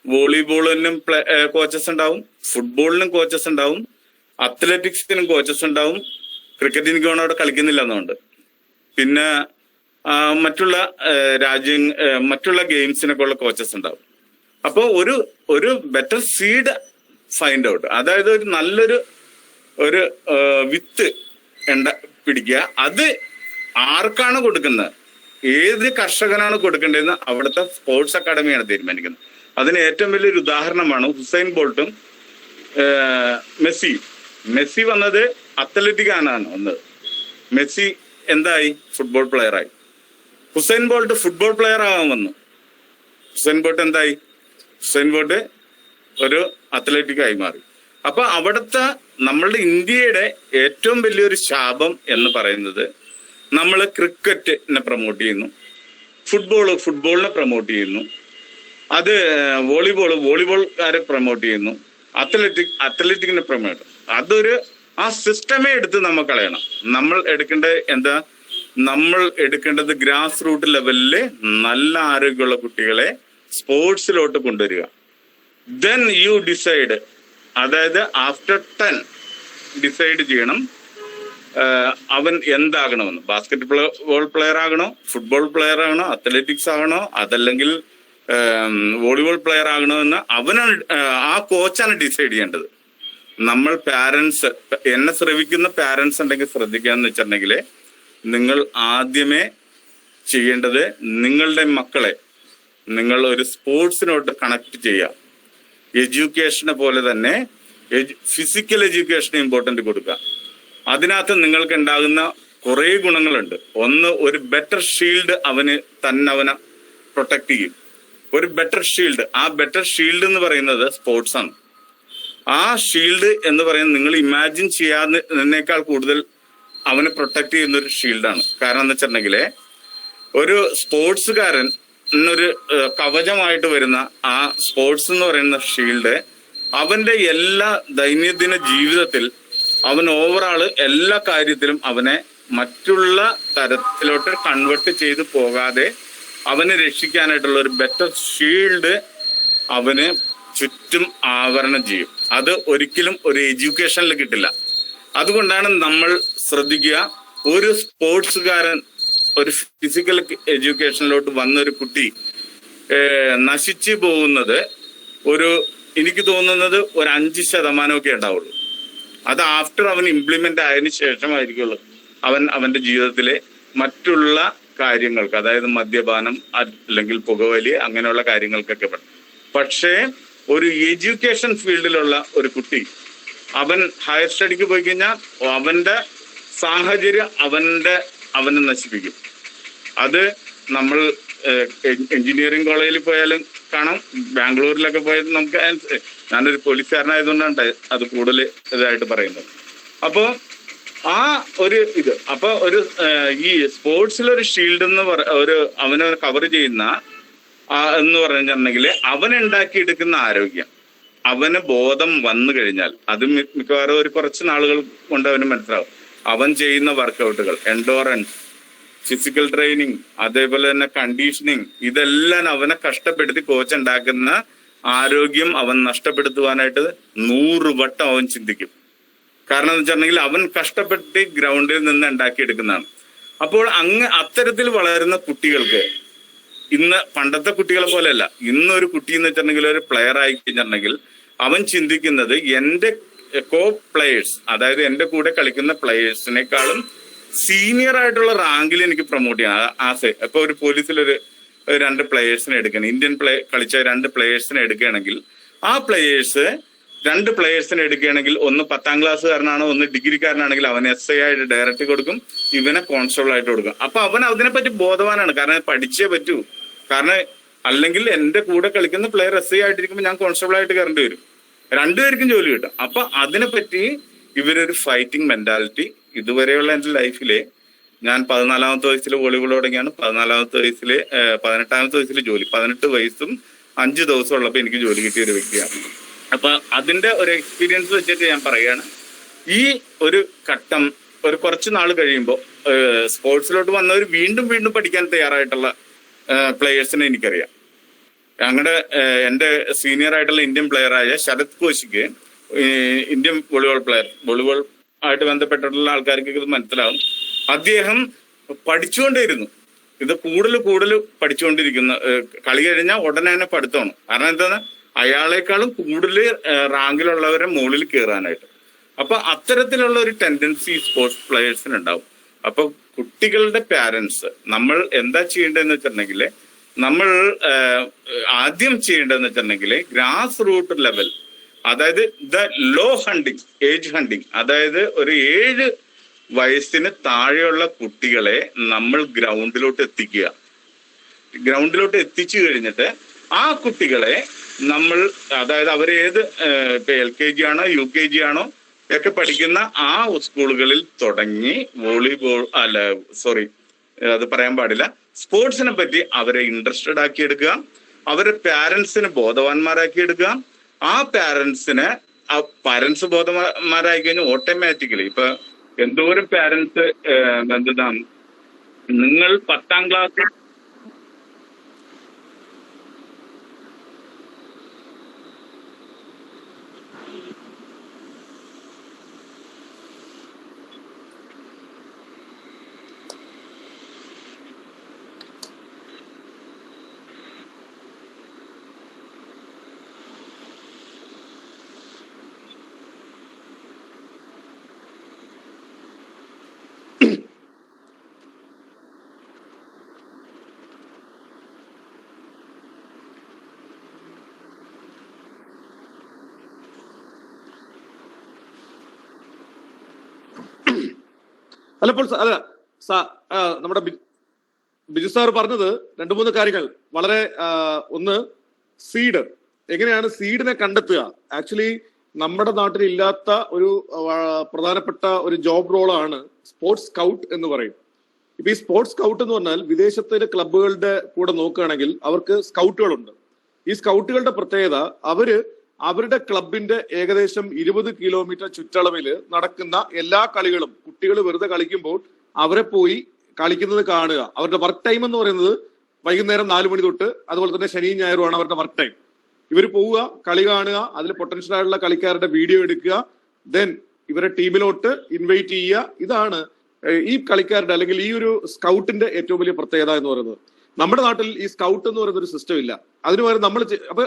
വോളിബോളിനും കോച്ചസ് ഉണ്ടാവും, ഫുട്ബോളിനും കോച്ചസ് ഉണ്ടാവും, അത്ലറ്റിക്സിനും കോച്ചസ് ഉണ്ടാവും. ക്രിക്കറ്റ് എനിക്ക് അവിടെ കളിക്കുന്നില്ല എന്നുണ്ട്. പിന്നെ മറ്റുള്ള ഗെയിംസിനൊക്കെ ഉള്ള കോച്ചസ് ഉണ്ടാവും. അപ്പോൾ ഒരു ബെറ്റർ സീഡ് ഫൈൻഡ് ഔട്ട്, അതായത് ഒരു നല്ലൊരു വിത്ത് പിടിക്കുക. അത് ആർക്കാണ് കൊടുക്കുന്നത്, ഏത് കർഷകനാണ് കൊടുക്കേണ്ടതെന്ന് അവിടുത്തെ സ്പോർട്സ് അക്കാഡമിയാണ് തീരുമാനിക്കുന്നത്. അതിന് ഏറ്റവും വലിയൊരു ഉദാഹരണമാണ് ഹുസൈൻ ബോൾട്ടും മെസ്സിയും. മെസ്സി വന്നത് അത്ലറ്റിക് ആണ് വന്നത്. മെസ്സി എന്തായി? ഫുട്ബോൾ പ്ലെയർ ആയി. ഹുസൈൻ ബോൾട്ട് ഫുട്ബോൾ പ്ലെയർ ആവാൻ വന്നു. ഹുസൈൻ ബോൾട്ട് എന്തായി? ഹുസൈൻ ബോൾട്ട് ഒരു അത്ലറ്റിക് ആയി മാറി. അപ്പൊ അവിടുത്തെ നമ്മളുടെ ഇന്ത്യയുടെ ഏറ്റവും വലിയൊരു ശാപം എന്ന് പറയുന്നത്, നമ്മൾ ക്രിക്കറ്റിനെ പ്രൊമോട്ട് ചെയ്യുന്നു, ഫുട്ബോളിനെ പ്രൊമോട്ട് ചെയ്യുന്നു, അത് വോളിബോൾക്കാരെ പ്രൊമോട്ട് ചെയ്യുന്നു, അത്ലറ്റിക്കിനെ പ്രൊമോട്ട്. അതൊരു ആ സിസ്റ്റമേ എടുത്ത് നമ്മൾ കളയണം. നമ്മൾ എടുക്കേണ്ടത് ഗ്രാസ് റൂട്ട് ലെവലില് നല്ല ആരോഗ്യമുള്ള കുട്ടികളെ സ്പോർട്സിലോട്ട് കൊണ്ടുവരിക. ദെൻ യു ഡിസൈഡ്, അതായത് ആഫ്റ്റർ 10 ഡിസൈഡ് ചെയ്യണം അവൻ എന്താകണമെന്ന്. ബാസ്കറ്റ് ബോൾ പ്ലെയർ ആകണോ, ഫുട്ബോൾ പ്ലെയർ ആകണോ, അത്ലറ്റിക്സ് ആകണോ, അതല്ലെങ്കിൽ വോളിബോൾ പ്ലെയർ ആകണോ എന്ന് ആ കോച്ചാണ് ഡിസൈഡ് ചെയ്യേണ്ടത്. നമ്മൾ പാരന്റ്സ്, എന്നെ ശ്രവിക്കുന്ന പാരന്റ്സ് ഉണ്ടെങ്കിൽ ശ്രദ്ധിക്കാന്ന് വെച്ചിട്ടുണ്ടെങ്കിൽ, നിങ്ങൾ ആദ്യമേ ചെയ്യേണ്ടത് നിങ്ങളുടെ മക്കളെ നിങ്ങൾ ഒരു സ്പോർട്സിനോട്ട് കണക്ട് ചെയ്യുക. എഡ്യൂക്കേഷനെ പോലെ തന്നെ ഫിസിക്കൽ എഡ്യൂക്കേഷന് ഇമ്പോർട്ടന്റ് കൊടുക്കുക. അതിനകത്ത് നിങ്ങൾക്ക് ഉണ്ടാകുന്ന കുറെ ഗുണങ്ങളുണ്ട്. ഒന്ന്, ഒരു ബെറ്റർ ഷീൽഡ് അവനെ പ്രൊട്ടക്ട് ചെയ്യും. ഒരു ബെറ്റർ ഷീൽഡ്, ആ ബെറ്റർ ഷീൽഡ് എന്ന് പറയുന്നത് സ്പോർട്സ് ആണ്. ആ ഷീൽഡ് എന്ന് പറയുന്നത് നിങ്ങൾ ഇമാജിൻ ചെയ്യാതിനേക്കാൾ കൂടുതൽ അവനെ പ്രൊട്ടക്ട് ചെയ്യുന്ന ഒരു ഷീൽഡാണ്. കാരണം എന്ന് വെച്ചിട്ടുണ്ടെങ്കിൽ, ഒരു സ്പോർട്സുകാരൻ ഒരു കവചമായിട്ട് വരുന്ന ആ സ്പോർട്സ് എന്ന് പറയുന്ന ഷീൽഡ് അവന്റെ എല്ലാ ദൈനംദിന ജീവിതത്തിൽ, അവൻ ഓവറാള് എല്ലാ കാര്യത്തിലും അവനെ മറ്റുള്ള തരത്തിലോട്ട് കൺവേർട്ട് ചെയ്ത് പോകാതെ അവനെ രക്ഷിക്കാനായിട്ടുള്ള ഒരു ബെറ്റർ ഷീൽഡ് അവന് ചുറ്റും ആവരണം ചെയ്യും. അത് ഒരിക്കലും ഒരു എഡ്യൂക്കേഷനിൽ കിട്ടില്ല. അതുകൊണ്ടാണ് നമ്മൾ ശ്രദ്ധിക്കുക, ഒരു സ്പോർട്സുകാരൻ ഒരു ഫിസിക്കൽ എഡ്യൂക്കേഷനിലോട്ട് വന്നൊരു കുട്ടി നശിച്ചു പോകുന്നത് എനിക്ക് തോന്നുന്നത് ഒരു 5% ഉണ്ടാവുള്ളൂ. അത് ആഫ്റ്റർ അവൻ ഇംപ്ലിമെന്റ് ആയതിനു ശേഷമായിരിക്കുള്ളൂ അവന്റെ ജീവിതത്തിലെ മറ്റുള്ള കാര്യങ്ങൾക്ക്, അതായത് മദ്യപാനം അല്ലെങ്കിൽ പുകവലി അങ്ങനെയുള്ള കാര്യങ്ങൾക്കൊക്കെ. പക്ഷേ ഒരു എഡ്യൂക്കേഷൻ ഫീൽഡിലുള്ള ഒരു കുട്ടി അവൻ ഹയർ സ്റ്റഡിക്ക് പോയി കഴിഞ്ഞാൽ അവന്റെ സാഹചര്യം അവനെ നശിപ്പിക്കും. അത് നമ്മൾ എഞ്ചിനീയറിംഗ് കോളേജിൽ പോയാലും കാണാം, ബാംഗ്ലൂരിലൊക്കെ പോയാൽ നമുക്ക്. ഞാനൊരു പോലീസുകാരനായതുകൊണ്ടാണ് അത് കൂടുതൽ ഇതായിട്ട് പറയുന്നത്. അപ്പോൾ ഒരു ഈ സ്പോർട്സിലൊരു ഷീൽഡ് അവനെ കവർ ചെയ്യുന്ന എന്ന് പറഞ്ഞിട്ടുണ്ടെങ്കിൽ, അവൻ ഉണ്ടാക്കിയെടുക്കുന്ന ആരോഗ്യം, അവന് ബോധം വന്നു കഴിഞ്ഞാൽ അത് മിക്കവാറും ഒരു കുറച്ച് നാളുകൾ കൊണ്ട് അവന് മനസ്സിലാവും. അവൻ ചെയ്യുന്ന വർക്കൗട്ടുകൾ, എൻഡോറൻസ്, ഫിസിക്കൽ ട്രെയിനിങ്, അതേപോലെ തന്നെ കണ്ടീഷനിങ്, ഇതെല്ലാം അവനെ കഷ്ടപ്പെടുത്തി കോച്ച് ഉണ്ടാക്കുന്ന ആരോഗ്യം അവൻ നഷ്ടപ്പെടുത്തുവാനായിട്ട് 100 വട്ടം അവൻ ചിന്തിക്കും. കാരണം എന്ന് വെച്ചിട്ടുണ്ടെങ്കിൽ അവൻ കഷ്ടപ്പെട്ട് ഗ്രൗണ്ടിൽ നിന്ന് ഉണ്ടാക്കിയെടുക്കുന്നതാണ്. അപ്പോൾ അത്തരത്തിൽ വളരുന്ന കുട്ടികൾക്ക്, ഇന്ന് പണ്ടത്തെ കുട്ടികളെ പോലെയല്ല, ഇന്നൊരു കുട്ടി എന്ന് വെച്ചിട്ടുണ്ടെങ്കിൽ ഒരു പ്ലെയർ ആയി കഴിഞ്ഞിട്ടുണ്ടെങ്കിൽ അവൻ ചിന്തിക്കുന്നത് എന്റെ കോ പ്ലെയേഴ്സ്, അതായത് എന്റെ കൂടെ കളിക്കുന്ന പ്ലെയേഴ്സിനേക്കാളും സീനിയർ ആയിട്ടുള്ള റാങ്കിൽ എനിക്ക് പ്രൊമോട്ട് ചെയ്യാം. ഇപ്പൊ ഒരു പോലീസിലൊരു 2 പ്ലെയേഴ്സിനെ എടുക്കണം, ഇന്ത്യൻ കളിച്ച 2 പ്ലെയേഴ്സിനെ എടുക്കുകയാണെങ്കിൽ, ആ 2 പ്ലെയേഴ്സിനെ എടുക്കുകയാണെങ്കിൽ ഒന്ന് 10ാം ക്ലാസ്സുകാരനാണോ, ഒന്ന് ഡിഗ്രിക്കാരനാണെങ്കിൽ അവൻ SI ആയിട്ട് ഡയറക്റ്റ് കൊടുക്കും, ഇവനെ കോൺസ്റ്റബിൾ ആയിട്ട് കൊടുക്കും. അപ്പൊ അവൻ അതിനെപ്പറ്റി ബോധവാനാണ്. കാരണം പഠിച്ചേ പറ്റൂ. കാരണം അല്ലെങ്കിൽ എന്റെ കൂടെ കളിക്കുന്ന പ്ലെയർ SI ആയിട്ടിരിക്കുമ്പോൾ ഞാൻ കോൺസ്റ്റബിൾ ആയിട്ട് കയറേണ്ടി വരും. 2 പേർക്കും ജോലി കിട്ടും. അപ്പൊ അതിനെപ്പറ്റി ഇവരൊരു ഫൈറ്റിംഗ് മെന്റാലിറ്റി. ഇതുവരെയുള്ള എന്റെ ലൈഫിലെ ഞാൻ 14ാമത്തെ വയസ്സിൽ വോളിബോൾ തുടങ്ങിയാണ്. 18ാമത്തെ വയസ്സിൽ ജോലി, 18 വയസ്സും 5 ദിവസം ഉള്ളപ്പോൾ എനിക്ക് ജോലി കിട്ടിയ ഒരു വ്യക്തിയാണ്. അപ്പൊ അതിന്റെ ഒരു എക്സ്പീരിയൻസ് വെച്ചിട്ട് ഞാൻ പറയുകയാണ്, ഈ ഒരു ഘട്ടം ഒരു കുറച്ച് നാൾ കഴിയുമ്പോൾ സ്പോർട്സിലോട്ട് വന്നവർ വീണ്ടും വീണ്ടും പഠിക്കാൻ തയ്യാറായിട്ടുള്ള പ്ലെയേഴ്സിനെ എനിക്കറിയാം. എന്റെ സീനിയർ ആയിട്ടുള്ള ഇന്ത്യൻ പ്ലെയറായ ശരത് കോശിക്ക്, ഇന്ത്യൻ വോളിബോൾ ആയിട്ട് ബന്ധപ്പെട്ടിട്ടുള്ള ആൾക്കാർക്ക് ഇത് മനസ്സിലാവും. അദ്ദേഹം പഠിച്ചുകൊണ്ടേയിരുന്നു. ഇത് കൂടുതൽ പഠിച്ചുകൊണ്ടിരിക്കുന്ന, കളി കഴിഞ്ഞാൽ ഉടനെ തന്നെ പഠിത്തമാണ്. കാരണം എന്താണ്, അയാളെക്കാളും കൂടുതൽ റാങ്കിലുള്ളവരെ മുകളിൽ കയറാനായിട്ട്. അപ്പൊ അത്തരത്തിലുള്ള ഒരു ടെൻഡൻസി സ്പോർട്സ് പ്ലെയേഴ്സിനുണ്ടാവും. അപ്പൊ കുട്ടികളുടെ പാരന്റ്സ് നമ്മൾ എന്താ ചെയ്യേണ്ടതെന്ന് വെച്ചിട്ടുണ്ടെങ്കിൽ, നമ്മൾ ആദ്യം ചെയ്യേണ്ടതെന്ന് വെച്ചിട്ടുണ്ടെങ്കിൽ ഗ്രാസ് റൂട്ട് ലെവൽ അതായത് ലോ ഹണ്ടിങ്, ഏജ് ഹണ്ടിങ്, അതായത് ഒരു 7 വയസ്സിന് താഴെയുള്ള കുട്ടികളെ നമ്മൾ ഗ്രൗണ്ടിലോട്ട് എത്തിക്കുക. ഗ്രൗണ്ടിലോട്ട് എത്തിച്ചു കഴിഞ്ഞിട്ട് ആ കുട്ടികളെ നമ്മൾ, അതായത് അവർ ഏത് ഇപ്പൊ LKG ആണോ UKG ആണോ ഒക്കെ പഠിക്കുന്ന ആ സ്കൂളുകളിൽ തുടങ്ങി വോളിബോൾ അത് പറയാൻ പാടില്ല, സ്പോർട്സിനെ പറ്റി അവരെ ഇൻട്രസ്റ്റഡ് ആക്കി എടുക്കുക, അവരെ പാരന്റ്സിനെ ബോധവാന്മാരാക്കി എടുക്കുക. ആ പാരന്റ്സ് ബോധവാന്മാരായി കഴിഞ്ഞാൽ ഓട്ടോമാറ്റിക്കലി ഇപ്പൊ എന്തോരം പാരന്റ്സ് എന്താ, നിങ്ങൾ 10ാം ക്ലാസ് അല്ലപ്പോൾ അല്ല നമ്മുടെ ബിജു സാർ പറഞ്ഞത് 2-3 കാര്യങ്ങൾ വളരെ ഒന്ന്, സീഡ്, എങ്ങനെയാണ് സീഡിനെ കണ്ടെത്തുക. ആക്ച്വലി നമ്മുടെ നാട്ടിൽ ഇല്ലാത്ത ഒരു പ്രധാനപ്പെട്ട ഒരു ജോബ് റോളാണ് സ്പോർട്സ് സ്കൗട്ട് എന്ന് പറയും. ഇപ്പൊ ഈ സ്പോർട്സ് സ്കൗട്ട് എന്ന് പറഞ്ഞാൽ വിദേശത്തിലെ ക്ലബുകളുടെ കൂടെ നോക്കുകയാണെങ്കിൽ അവർക്ക് സ്കൗട്ടുകളുണ്ട്. ഈ സ്കൗട്ടുകളുടെ പ്രത്യേകത, അവരുടെ ക്ലബിന്റെ ഏകദേശം 20 കിലോമീറ്റർ ചുറ്റളവില് നടക്കുന്ന എല്ലാ കളികളും കുട്ടികൾ വെറുതെ കളിക്കുമ്പോൾ അവരെ പോയി കളിക്കുന്നത് കാണുക. അവരുടെ വർക്ക് ടൈം എന്ന് പറയുന്നത് വൈകുന്നേരം 4 മണി തൊട്ട്, അതുപോലെ തന്നെ ശനിയും ഞായറുമാണ് അവരുടെ വർക്ക് ടൈം. ഇവർ പോവുക, കളി കാണുക, അതിൽ പൊട്ടൻഷ്യൽ ആയിട്ടുള്ള കളിക്കാരുടെ വീഡിയോ എടുക്കുക, ദെൻ ഇവരെ ടീമിലോട്ട് ഇൻവൈറ്റ് ചെയ്യുക. ഇതാണ് ഈ കളിക്കാരുടെ അല്ലെങ്കിൽ ഈ ഒരു സ്കൗട്ടിന്റെ ഏറ്റവും വലിയ പ്രത്യേകത എന്ന് പറയുന്നത്. നമ്മുടെ നാട്ടിൽ ഈ സ്കൗട്ട് എന്ന് പറയുന്ന ഒരു സിസ്റ്റം ഇല്ല. അതിന് പകരം നമ്മൾ അപ്പൊ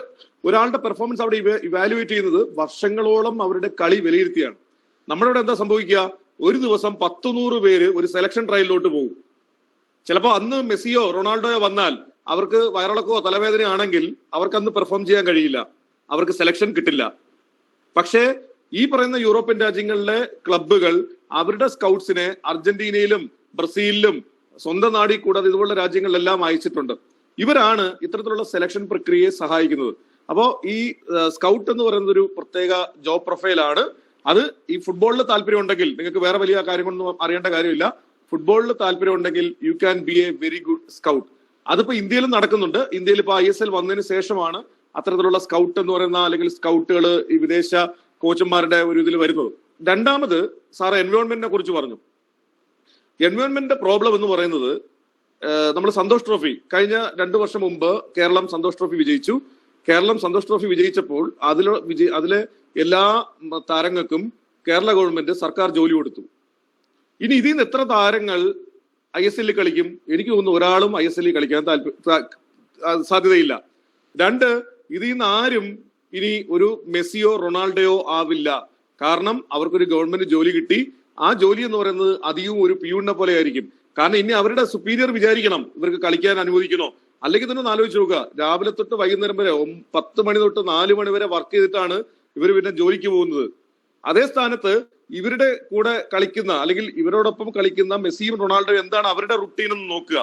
ഒരാളുടെ പെർഫോമൻസ് അവിടെ ഇവാലുവേറ്റ് ചെയ്യുന്നത് വർഷങ്ങളോളം അവരുടെ കളി വിലയിരുത്തിയാണ്. നമ്മുടെ ഇവിടെ എന്താ സംഭവിക്കുക, ഒരു ദിവസം 100-100 പേര് ഒരു സെലക്ഷൻ ട്രയലിലോട്ട് പോകും. ചിലപ്പോൾ അന്ന് മെസ്സിയോ റൊണാൾഡോയോ വന്നാൽ അവർക്ക് വയറിളക്കോ തലവേദന ആണെങ്കിൽ അവർക്ക് അന്ന് പെർഫോം ചെയ്യാൻ കഴിയില്ല, അവർക്ക് സെലക്ഷൻ കിട്ടില്ല. പക്ഷേ ഈ പറയുന്ന യൂറോപ്യൻ രാജ്യങ്ങളിലെ ക്ലബ്ബുകൾ അവരുടെ സ്കൗട്ട്സിനെ അർജന്റീനയിലും ബ്രസീലിലും സ്വന്തം നാടിൽ കൂടാതെ ഇതുപോലുള്ള രാജ്യങ്ങളിലെല്ലാം അയച്ചിട്ടുണ്ട്. ഇവരാണ് ഇത്തരത്തിലുള്ള സെലക്ഷൻ പ്രക്രിയയെ സഹായിക്കുന്നത്. അപ്പോ ഈ സ്കൗട്ട് എന്ന് പറയുന്നത് ഒരു പ്രത്യേക ജോബ് പ്രൊഫൈലാണ്. അത് ഈ ഫുട്ബോളിൽ താല്പര്യം ഉണ്ടെങ്കിൽ നിങ്ങൾക്ക് വേറെ വലിയ കാര്യങ്ങളൊന്നും അറിയേണ്ട കാര്യമില്ല. ഫുട്ബോളിൽ താല്പര്യം ഉണ്ടെങ്കിൽ you can be A very good scout. അതിപ്പോ ഇന്ത്യയിലും നടക്കുന്നുണ്ട്. ഇന്ത്യയിൽ ഇപ്പൊ ISL വന്നതിന് ശേഷമാണ് അത്തരത്തിലുള്ള സ്കൗട്ട് എന്ന് പറയുന്ന അല്ലെങ്കിൽ സ്കൗട്ടുകൾ ഈ വിദേശ കോച്ചുമാരുടെ ഒരു ഇതിൽ വരുന്നത്. രണ്ടാമത് സാർ എൻവയോൺമെന്റിനെ കുറിച്ച് പറഞ്ഞു. എൻവയോൺമെന്റിന്റെ പ്രോബ്ലം എന്ന് പറയുന്നത്, നമ്മൾ സന്തോഷ് ട്രോഫി കഴിഞ്ഞ 2 വർഷം മുമ്പ് കേരളം സന്തോഷ് ട്രോഫി വിജയിച്ചു. കേരളം സന്തോഷ് ട്രോഫി വിജയിച്ചപ്പോൾ അതിലെ എല്ലാ താരങ്ങൾക്കും കേരള ഗവൺമെന്റ് സർക്കാർ ജോലി കൊടുത്തു. ഇനി ഇതിൽ നിന്ന് എത്ര താരങ്ങൾ ISL കളിക്കും? എനിക്ക് തോന്നുന്നു ഒരാളും ISL കളിക്കാൻ സാധ്യതയില്ല. 2, ഇതിൽ നിന്ന് ആരും ഇനി ഒരു മെസ്സിയോ റൊണാൾഡോയോ ആവില്ല. കാരണം അവർക്കൊരു ഗവൺമെന്റ് ജോലി കിട്ടി. ആ ജോലി എന്ന് പറയുന്നത് അധികവും ഒരു പിയൂണിനെ പോലെ ആയിരിക്കും. കാരണം ഇനി അവരുടെ സുപ്പീരിയർ വിചാരിക്കണം ഇവർക്ക് കളിക്കാൻ അനുവദിക്കണോ. അല്ലെങ്കിൽ തന്നെ ഒന്ന് ആലോചിച്ച് നോക്കുക, രാവിലെ തൊട്ട് വൈകുന്നേരം വരെ 10 മണി തൊട്ട് 4 മണി വരെ വർക്ക് ചെയ്തിട്ടാണ് ഇവർ പിന്നെ ജോലിക്ക് പോകുന്നത്. അതേ സ്ഥാനത്ത് ഇവരുടെ കൂടെ കളിക്കുന്ന അല്ലെങ്കിൽ ഇവരോടൊപ്പം കളിക്കുന്ന മെസ്സിയും റൊണാൾഡോയും എന്താണ് അവരുടെ റുട്ടീൻ എന്ന് നോക്കുക.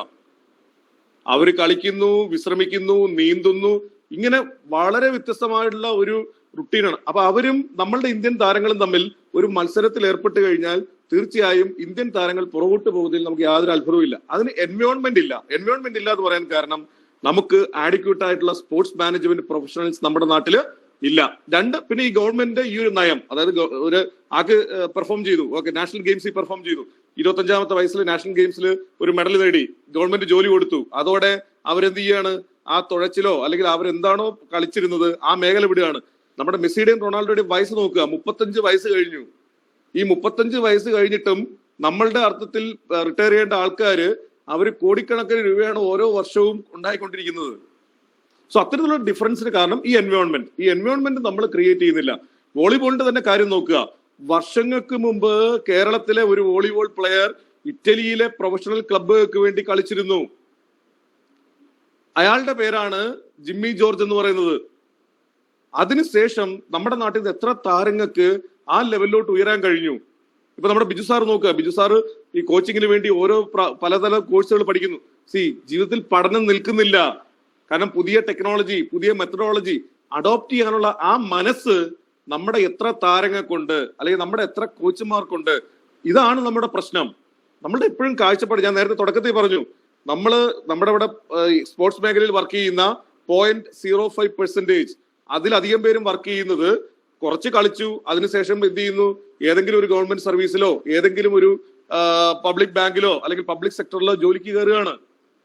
അവർ കളിക്കുന്നു, വിശ്രമിക്കുന്നു, നീന്തുന്നു, ഇങ്ങനെ വളരെ വ്യത്യസ്തമായിട്ടുള്ള ഒരു റുട്ടീനാണ്. അപ്പൊ അവരും നമ്മളുടെ ഇന്ത്യൻ താരങ്ങളും തമ്മിൽ ഒരു മത്സരത്തിൽ ഏർപ്പെട്ട് കഴിഞ്ഞാൽ തീർച്ചയായും ഇന്ത്യൻ താരങ്ങൾ പുറകോട്ട് പോകുന്നതിൽ നമുക്ക് യാതൊരു അത്ഭുതവും ഇല്ല. അതിന് എൻവയോൺമെന്റ് ഇല്ല. എൻവയോൺമെന്റ് ഇല്ല എന്ന് പറയാൻ കാരണം നമുക്ക് ആഡിക്വേറ്റ് ആയിട്ടുള്ള സ്പോർട്സ് മാനേജ്മെന്റ് പ്രൊഫഷണൽസ് നമ്മുടെ നാട്ടില് ഇല്ല. 2, പിന്നെ ഈ ഗവൺമെന്റ് ഈ ഒരു നയം, അതായത് ഒരു ആക്ക് പെർഫോം ചെയ്തു, ഓക്കെ, നാഷണൽ ഗെയിംസിൽ പെർഫോം ചെയ്തു, 25ാമത്തെ വയസ്സിൽ നാഷണൽ ഗെയിംസിൽ ഒരു മെഡൽ നേടി, ഗവൺമെന്റ് ജോലി കൊടുത്തു. അതോടെ അവരെന്ത് ചെയ്യാണ്, ആ തുഴച്ചിലോ അല്ലെങ്കിൽ അവരെന്താണോ കളിച്ചിരുന്നത് ആ മേഖല വിടുകയാണ്. നമ്മുടെ മെസ്സിയുടെയും റൊണാൾഡോയുടെയും വയസ്സ് നോക്കുക, 35 വയസ്സ് കഴിഞ്ഞു. ഈ 35 വയസ്സ് കഴിഞ്ഞിട്ടും നമ്മളുടെ അർത്ഥത്തിൽ റിട്ടയർ ചെയ്യേണ്ട ആൾക്കാര് അവർ കോടിക്കണക്കിന് രൂപയാണ് ഓരോ വർഷവും ഉണ്ടായിക്കൊണ്ടിരിക്കുന്നത്. സോ അത്തരത്തിലുള്ള ഡിഫറൻസിന് കാരണം ഈ എൻവയോൺമെന്റ് നമ്മൾ ക്രിയേറ്റ് ചെയ്യുന്നില്ല. വോളിബോളിന്റെ തന്നെ കാര്യം നോക്കുക. വർഷങ്ങൾക്ക് മുമ്പ് കേരളത്തിലെ ഒരു വോളിബോൾ പ്ലെയർ ഇറ്റലിയിലെ പ്രൊഫഷണൽ ക്ലബ്ബുകൾക്ക് വേണ്ടി കളിച്ചിരുന്നു. അയാളുടെ പേരാണ് ജിമ്മി ജോർജ് എന്ന് പറയുന്നത്. അതിനുശേഷം നമ്മുടെ നാട്ടിൽ നിന്ന് എത്ര താരങ്ങൾക്ക് ആ ലെവലിലോട്ട് ഉയരാൻ കഴിഞ്ഞു? ഇപ്പൊ നമ്മുടെ ബിജു സാർ നോക്കുക, ബിജു സാർ ഈ കോച്ചിങ്ങിന് വേണ്ടി ഓരോ പലതരം കോഴ്സുകൾ പഠിക്കുന്നു. ജീവിതത്തിൽ പഠനം നിൽക്കുന്നില്ല. കാരണം പുതിയ ടെക്നോളജി, പുതിയ മെത്തഡോളജി അഡോപ്റ്റ് ചെയ്യാനുള്ള ആ മനസ്സ് നമ്മുടെ എത്ര താരങ്ങൾക്കുണ്ട്, അല്ലെങ്കിൽ നമ്മുടെ എത്ര കോച്ചുമാർക്കുണ്ട്? ഇതാണ് നമ്മുടെ പ്രശ്നം. നമ്മളുടെ എപ്പോഴും കാഴ്ചപ്പാട്, ഞാൻ നേരത്തെ തുടക്കത്തിൽ പറഞ്ഞു, നമ്മുടെ ഇവിടെ സ്പോർട്സ് മേഖലയിൽ വർക്ക് ചെയ്യുന്ന 0.05% അതിലധികം പേരും വർക്ക് ചെയ്യുന്നത് കുറച്ച് കളിച്ചു, അതിനുശേഷം എന്ത് ചെയ്യുന്നു, ഏതെങ്കിലും ഒരു ഗവൺമെന്റ് സർവീസിലോ ഏതെങ്കിലും ഒരു പബ്ലിക് ബാങ്കിലോ അല്ലെങ്കിൽ പബ്ലിക് സെക്ടറിലോ ജോലിക്ക് കയറുകയാണ്.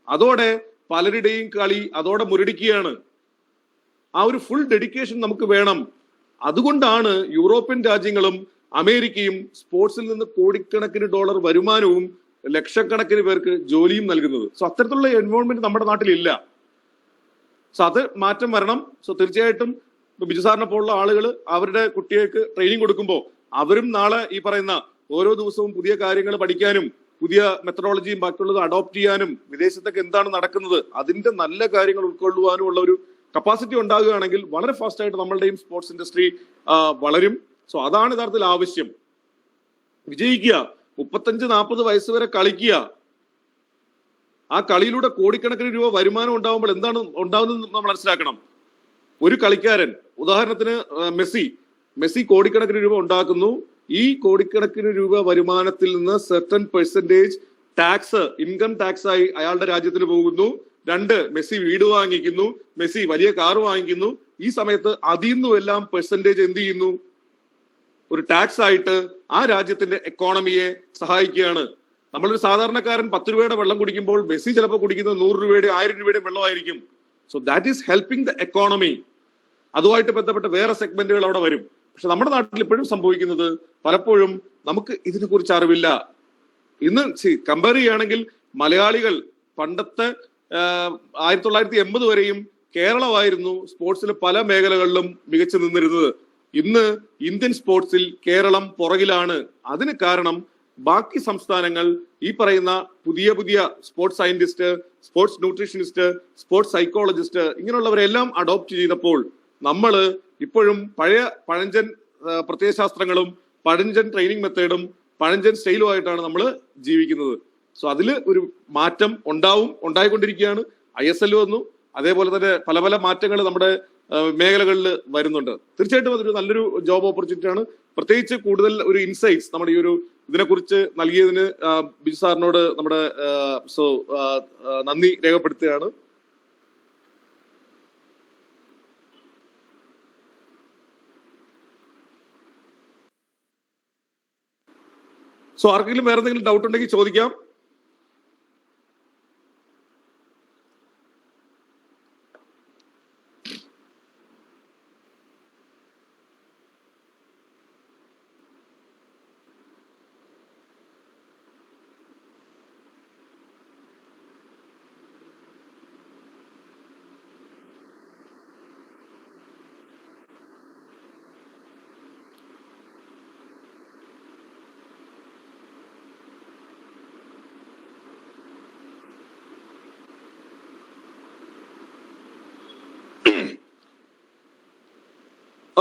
അതോടെ പലരുടെയും കളി അതോടെ മുരടിക്കുകയാണ്. ആ ഒരു ഫുൾ ഡെഡിക്കേഷൻ നമുക്ക് വേണം. അതുകൊണ്ടാണ് യൂറോപ്യൻ രാജ്യങ്ങളും അമേരിക്കയും സ്പോർട്സിൽ നിന്ന് കോടിക്കണക്കിന് ഡോളർ വരുമാനവും ലക്ഷക്കണക്കിന് പേർക്ക് ജോലിയും നൽകുന്നത്. അത്തരത്തിലുള്ള എൻവയോൺമെന്റ് നമ്മുടെ നാട്ടിലില്ല. അത് മാറ്റം വരണം. തീർച്ചയായിട്ടും ബിജു സാറിനെ പോലുള്ള ആളുകൾ അവരുടെ കുട്ടികൾക്ക് ട്രെയിനിങ് കൊടുക്കുമ്പോൾ അവരും നാളെ ഈ പറയുന്ന ഓരോ ദിവസവും പുതിയ കാര്യങ്ങൾ പഠിക്കാനും പുതിയ മെത്തഡോളജിയും ബാക്കിയുള്ളത് അഡോപ്റ്റ് ചെയ്യാനും വിദേശത്തൊക്കെ എന്താണ് നടക്കുന്നത് അതിന്റെ നല്ല കാര്യങ്ങൾ ഉൾക്കൊള്ളുവാനും ഉള്ള ഒരു കപ്പാസിറ്റി ഉണ്ടാകുകയാണെങ്കിൽ വളരെ ഫാസ്റ്റ് ആയിട്ട് നമ്മളുടെയും സ്പോർട്സ് ഇൻഡസ്ട്രി വളരും. അതാണ് യഥാർത്ഥത്തിൽ ആവശ്യം. വിജയിക്കുക, 35-40 വയസ്സ് വരെ കളിക്കുക. ആ കളിയിലൂടെ കോടിക്കണക്കിന് രൂപ വരുമാനം ഉണ്ടാകുമ്പോൾ എന്താണ് ഉണ്ടാകുന്നത് നമ്മൾ മനസ്സിലാക്കണം. ഒരു കളിക്കാരൻ, ഉദാഹരണത്തിന് മെസ്സി കോടിക്കണക്കിന് രൂപ ഉണ്ടാക്കുന്നു. ഈ കോടിക്കണക്കിന് രൂപ വരുമാനത്തിൽ നിന്ന് certain percentage tax, income tax ആയി അയാളുടെ രാജ്യത്തിന് പോകുന്നു. 2, മെസ്സി വീട് വാങ്ങിക്കുന്നു, മെസ്സി വലിയ കാർ വാങ്ങിക്കുന്നു. ഈ സമയത്ത് അതിൽ നിന്നും എല്ലാം പെർസെന്റേജ് എന്ത് ചെയ്യുന്നു? ഒരു ടാക്സ് ആയിട്ട് ആ രാജ്യത്തിന്റെ എക്കോണമിയെ സഹായിക്കുകയാണ്. നമ്മളൊരു സാധാരണക്കാരൻ 10 രൂപയുടെ വെള്ളം കുടിക്കുമ്പോൾ മെസ്സി ചിലപ്പോൾ കുടിക്കുന്നത് 100 രൂപയുടെ 1000 രൂപയുടെ വെള്ളമായിരിക്കും. That is helping the economy. അതുമായിട്ട് ബന്ധപ്പെട്ട വേറെ സെഗ്മെന്റുകൾ അവിടെ വരും. പക്ഷെ നമ്മുടെ നാട്ടിൽ ഇപ്പോഴും സംഭവിക്കുന്നത് പലപ്പോഴും നമുക്ക് ഇതിനെ കുറിച്ച് അറിവില്ല. ഇന്ന് കമ്പയർ ചെയ്യുകയാണെങ്കിൽ മലയാളികൾ പണ്ടത്തെ 1980 വരെയും കേരളമായിരുന്നു സ്പോർട്സിൽ പല മേഖലകളിലും മികച്ചു നിന്നിരുന്നത്. ഇന്ന് ഇന്ത്യൻ സ്പോർട്സിൽ കേരളം പുറകിലാണ്. അതിന് കാരണം ബാക്കി സംസ്ഥാനങ്ങൾ ഈ പറയുന്ന പുതിയ പുതിയ sports scientist, sports nutritionist, sports psychologist ഇങ്ങനെയുള്ളവരെല്ലാം അഡോപ്റ്റ് ചെയ്തപ്പോൾ നമ്മൾ ഇപ്പോഴും പഴഞ്ചൻ പ്രത്യയശാസ്ത്രങ്ങളും പഴഞ്ചൻ ട്രെയിനിങ് മെത്തേഡും പഴഞ്ചൻ സ്റ്റൈലുമായിട്ടാണ് നമ്മൾ ജീവിക്കുന്നത്. അതിൽ ഒരു മാറ്റം ഉണ്ടായിക്കൊണ്ടിരിക്കുകയാണ്. ISL വന്നു, അതേപോലെ തന്നെ പല പല മാറ്റങ്ങൾ നമ്മുടെ മേഖലകളിൽ വരുന്നുണ്ട്. തീർച്ചയായിട്ടും അതൊരു നല്ലൊരു ജോബ് ഓപ്പർച്യൂണിറ്റി ആണ്. പ്രത്യേകിച്ച് കൂടുതൽ ഒരു ഇൻസൈറ്റ്സ് നമ്മുടെ ഈ ഒരു ഇതിനെക്കുറിച്ച് നൽകിയതിന് ബിജു സാറിനോട് നമ്മുടെ നന്ദി രേഖപ്പെടുത്തുകയാണ്. ആർക്കെങ്കിലും വേറെ എന്തെങ്കിലും ഡൗട്ട് ഉണ്ടെങ്കിൽ ചോദിക്കാം.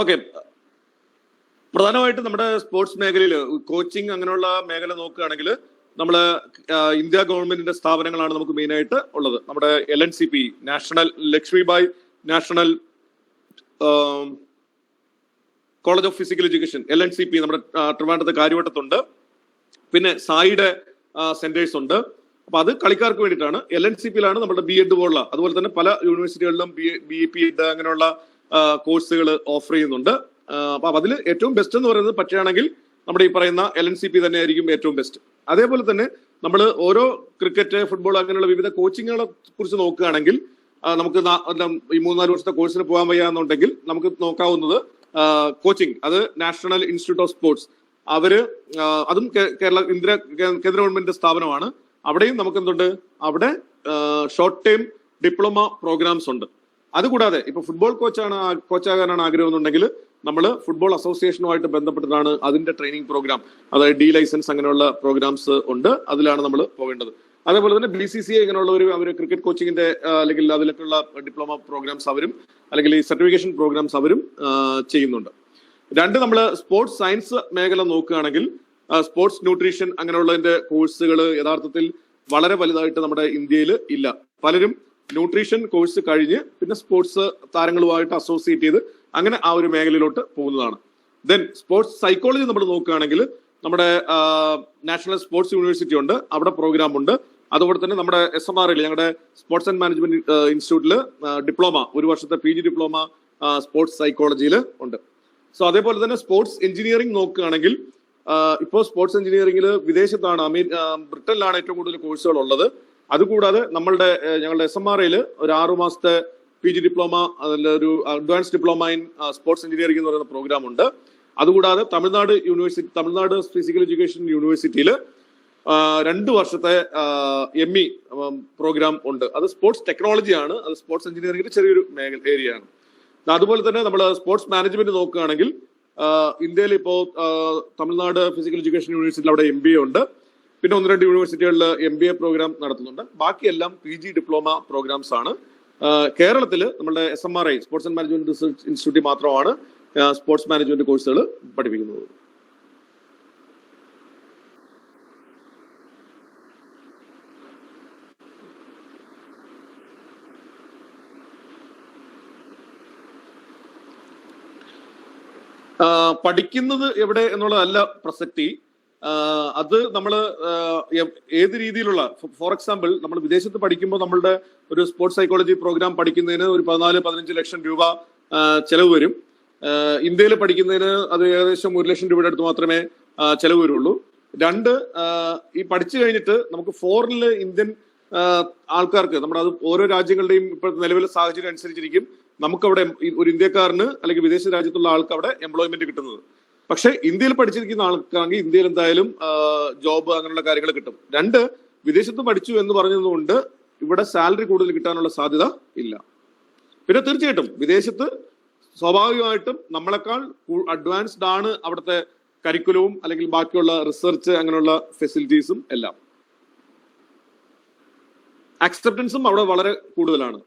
ഓക്കെ, പ്രധാനമായിട്ടും നമ്മുടെ സ്പോർട്സ് മേഖലയിൽ കോച്ചിങ് അങ്ങനെയുള്ള മേഖല നോക്കുകയാണെങ്കിൽ നമ്മള് ഇന്ത്യ ഗവൺമെന്റിന്റെ സ്ഥാപനങ്ങളാണ് നമുക്ക് മെയിൻ ആയിട്ട് ഉള്ളത്. നമ്മുടെ LNCP, national Lakshmibai national college of physical education, LNCP നമ്മുടെ ട്രിവാൻഡ്രത്ത് കാര്യവട്ടത്തുണ്ട്. പിന്നെ സായിയുടെ സെന്റേഴ്സ് ഉണ്ട്. അപ്പൊ അത് കളിക്കാർക്ക് വേണ്ടിയിട്ടാണ്. LNCP-യിലാണ് നമ്മുടെ B.Ed പോലുള്ള, അതുപോലെ തന്നെ പല യൂണിവേഴ്സിറ്റികളിലും BPed അങ്ങനെയുള്ള കോഴ്സുകൾ ഓഫർ ചെയ്യുന്നുണ്ട്. അപ്പൊ അതിൽ ഏറ്റവും ബെസ്റ്റ് എന്ന് പറയുന്നത് പറ്റുകയാണെങ്കിൽ നമ്മുടെ ഈ പറയുന്ന LNCP തന്നെയായിരിക്കും ഏറ്റവും ബെസ്റ്റ്. അതേപോലെ തന്നെ നമ്മൾ ഓരോ ക്രിക്കറ്റ്, ഫുട്ബോൾ അങ്ങനെയുള്ള വിവിധ കോച്ചിങ്ങുകളെ കുറിച്ച് നോക്കുകയാണെങ്കിൽ നമുക്ക് ഈ 3-4 വർഷത്തെ കോഴ്സിന് പോകാൻ വയ്യാന്നുണ്ടെങ്കിൽ നമുക്ക് നോക്കാവുന്നത് കോച്ചിങ്, അത് നാഷണൽ ഇൻസ്റ്റിറ്റ്യൂട്ട് ഓഫ് സ്പോർട്സ്, അവര് അതും കേന്ദ്ര ഗവൺമെന്റ് സ്ഥാപനമാണ്. അവിടെയും നമുക്ക് എന്തുണ്ട്, അവിടെ ഷോർട്ട് ടൈം ഡിപ്ലോമ പ്രോഗ്രാംസ് ഉണ്ട്. അതുകൂടാതെ ഇപ്പൊ ഫുട്ബോൾ കോച്ചാകാനാണ് ആഗ്രഹം എന്നുണ്ടെങ്കിൽ നമ്മൾ ഫുട്ബോൾ അസോസിയേഷനുമായിട്ട് ബന്ധപ്പെട്ടിട്ടാണ് അതിന്റെ ട്രെയിനിങ് പ്രോഗ്രാം, അതായത് D ലൈസൻസ് അങ്ങനെയുള്ള പ്രോഗ്രാംസ് ഉണ്ട്. അതിലാണ് നമ്മൾ പോകേണ്ടത്. അതേപോലെ തന്നെ BCCI ഇങ്ങനെയുള്ളവർ അവർ ക്രിക്കറ്റ് കോച്ചിങ്ങിന്റെ അല്ലെങ്കിൽ അതിലൊക്കെയുള്ള ഡിപ്ലോമ പ്രോഗ്രാംസ് അവരും അല്ലെങ്കിൽ ഈ സർട്ടിഫിക്കേഷൻ പ്രോഗ്രാംസ് അവരും ചെയ്യുന്നുണ്ട്. രണ്ട്, നമ്മൾ സ്പോർട്സ് സയൻസ് മേഖല നോക്കുകയാണെങ്കിൽ സ്പോർട്സ് ന്യൂട്രീഷൻ അങ്ങനെയുള്ളതിന്റെ കോഴ്സുകൾ യഥാർത്ഥത്തിൽ വളരെ വലുതായിട്ട് നമ്മുടെ ഇന്ത്യയിൽ ഇല്ല. പലരും ന്യൂട്രീഷൻ കോഴ്സ് കഴിഞ്ഞ് പിന്നെ സ്പോർട്സ് താരങ്ങളുമായിട്ട് അസോസിയേറ്റ് ചെയ്ത് അങ്ങനെ ആ ഒരു മേഖലയിലോട്ട് പോകുന്നതാണ്. ദെൻ സ്പോർട്സ് സൈക്കോളജി നമ്മൾ നോക്കുകയാണെങ്കിൽ നമ്മുടെ നാഷണൽ സ്പോർട്സ് യൂണിവേഴ്സിറ്റി ഉണ്ട്, അവിടെ പ്രോഗ്രാം ഉണ്ട്. അതുപോലെ തന്നെ നമ്മുടെ SMRL ഞങ്ങളുടെ സ്പോർട്സ് ആൻഡ് മാനേജ്മെന്റ് ഇൻസ്റ്റിറ്റ്യൂട്ടിൽ ഡിപ്ലോമ, ഒരു വർഷത്തെ PG ഡിപ്ലോമ സ്പോർട്സ് സൈക്കോളജിയിൽ ഉണ്ട്. സോ അതേപോലെ തന്നെ സ്പോർട്സ് എഞ്ചിനീയറിംഗ് നോക്കുകയാണെങ്കിൽ ഇപ്പോൾ സ്പോർട്സ് എഞ്ചിനീയറിംഗിൽ വിദേശത്താണ്, ബ്രിട്ടനിലാണ് ഏറ്റവും കൂടുതൽ കോഴ്സുകൾ ഉള്ളത്. അതുകൂടാതെ ഞങ്ങളുടെ SMRL ഒരു 6 മാസത്തെ PG ഡിപ്ലോമ, ഒരു advance diploma in sports engineering എന്ന് പറയുന്ന പ്രോഗ്രാം ഉണ്ട്. അതുകൂടാതെ തമിഴ്നാട് ഫിസിക്കൽ എഡ്യൂക്കേഷൻ യൂണിവേഴ്സിറ്റിയിൽ 2 വർഷത്തെ ME പ്രോഗ്രാം ഉണ്ട്. അത് സ്പോർട്സ് ടെക്നോളജിയാണ്, അത് സ്പോർട്സ് എഞ്ചിനീയറിംഗിന്റെ ചെറിയൊരു ഏരിയയാണ്. അതുപോലെ തന്നെ നമ്മൾ സ്പോർട്സ് മാനേജ്മെന്റ് നോക്കുകയാണെങ്കിൽ ഇന്ത്യയിൽ ഇപ്പോൾ തമിഴ്നാട് ഫിസിക്കൽ എഡ്യൂക്കേഷൻ യൂണിവേഴ്സിറ്റിയിൽ അവിടെ MBA ഉണ്ട്. പിന്നെ 1-2 യൂണിവേഴ്സിറ്റികളിൽ MBA പ്രോഗ്രാം നടത്തുന്നുണ്ട്. ബാക്കിയെല്ലാം PG ഡിപ്ലോമ പ്രോഗ്രാംസ് ആണ്. കേരളത്തിൽ നമ്മുടെ SMRI sports and management research institute മാത്രമാണ് സ്പോർട്സ് മാനേജ്മെന്റ് കോഴ്സുകൾ പഠിപ്പിക്കുന്നത്. പഠിക്കുന്നത് എവിടെ എന്നുള്ളതല്ല പ്രസക്തി. അത് നമ്മൾ ഏത് രീതിയിലുള്ള, ഫോർ എക്സാമ്പിൾ നമ്മൾ വിദേശത്ത് പഠിക്കുമ്പോൾ നമ്മളുടെ ഒരു സ്പോർട്സ് സൈക്കോളജി പ്രോഗ്രാം പഠിക്കുന്നതിന് ഒരു 14-15 ലക്ഷം രൂപ ചെലവ് വരും. ഇന്ത്യയിൽ പഠിക്കുന്നതിന് അത് ഏകദേശം 1 ലക്ഷം രൂപയുടെ അടുത്ത് മാത്രമേ ചെലവ് വരുള്ളൂ. രണ്ട്, ഈ പഠിച്ചു കഴിഞ്ഞിട്ട് നമുക്ക് ഫോറിനില് ഇന്ത്യൻ ആൾക്കാർക്ക്, നമ്മുടെ അത് ഓരോ രാജ്യങ്ങളുടെയും ഇപ്പോഴത്തെ നിലവിലെ സാഹചര്യം അനുസരിച്ചിരിക്കും നമുക്കവിടെ ഒരു ഇന്ത്യക്കാരന് അല്ലെങ്കിൽ വിദേശ രാജ്യത്തുള്ള ആൾക്ക് അവിടെ എംപ്ലോയ്മെന്റ് കിട്ടുന്നത്. പക്ഷെ ഇന്ത്യയിൽ പഠിച്ചിരിക്കുന്ന ആൾക്കാണെങ്കിൽ ഇന്ത്യയിൽ എന്തായാലും ജോബ് അങ്ങനെയുള്ള കാര്യങ്ങൾ കിട്ടും. രണ്ട്, വിദേശത്ത് പഠിച്ചു എന്ന് പറഞ്ഞതുകൊണ്ട് ഇവിടെ സാലറി കൂടുതൽ കിട്ടാനുള്ള സാധ്യത ഇല്ല. പിന്നെ തീർച്ചയായിട്ടും വിദേശത്ത് സ്വാഭാവികമായിട്ടും നമ്മളെക്കാൾ അഡ്വാൻസ്ഡ് ആണ് അവിടുത്തെ കരിക്കുലവും അല്ലെങ്കിൽ ബാക്കിയുള്ള റിസർച്ച് അങ്ങനെയുള്ള ഫെസിലിറ്റീസും എല്ലാം. അക്സെപ്റ്റൻസും അവിടെ വളരെ കൂടുതലാണ്.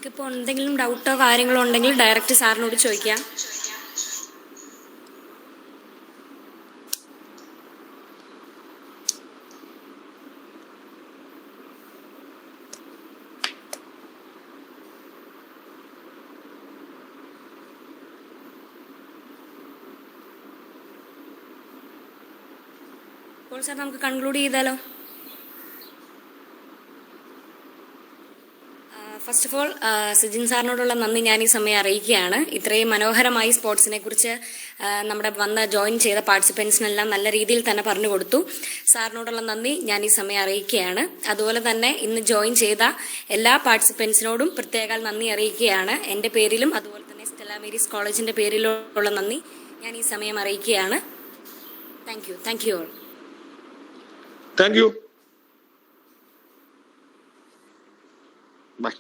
ഇപ്പോൾ എന്തെങ്കിലും ഡൗട്ടോ കാര്യങ്ങളോ ഉണ്ടെങ്കിൽ ഡയറക്റ്റ് സാറിനോട് ചോദിക്കാം. അപ്പോൾ സാർ നമുക്ക് കൺക്ലൂഡ് ചെയ്താലോ? ഫസ്റ്റ് ഓഫ് ഓൾ സിജിൻ സാറിനോടുള്ള നന്ദി ഞാൻ ഈ സമയം അറിയിക്കുകയാണ്. ഇത്രയും മനോഹരമായി സ്പോർട്സിനെ കുറിച്ച് നമ്മുടെ ജോയിൻ ചെയ്ത പാർട്ടിസിപ്പൻസിനെല്ലാം നല്ല രീതിയിൽ തന്നെ പറഞ്ഞു കൊടുത്തു. സാറിനോടുള്ള നന്ദി ഞാൻ ഈ സമയം അറിയിക്കുകയാണ്. അതുപോലെ തന്നെ ഇന്ന് ജോയിൻ ചെയ്ത എല്ലാ പാർട്ടിസിപ്പൻസിനോടും പ്രത്യേകം നന്ദി അറിയിക്കുകയാണ്. എൻ്റെ പേരിലും അതുപോലെ തന്നെ സ്റ്റെല്ല മേരീസ് കോളേജിൻ്റെ പേരിലുള്ള നന്ദി ഞാൻ ഈ സമയം അറിയിക്കുകയാണ്. Thank you all. Thank you. Bye.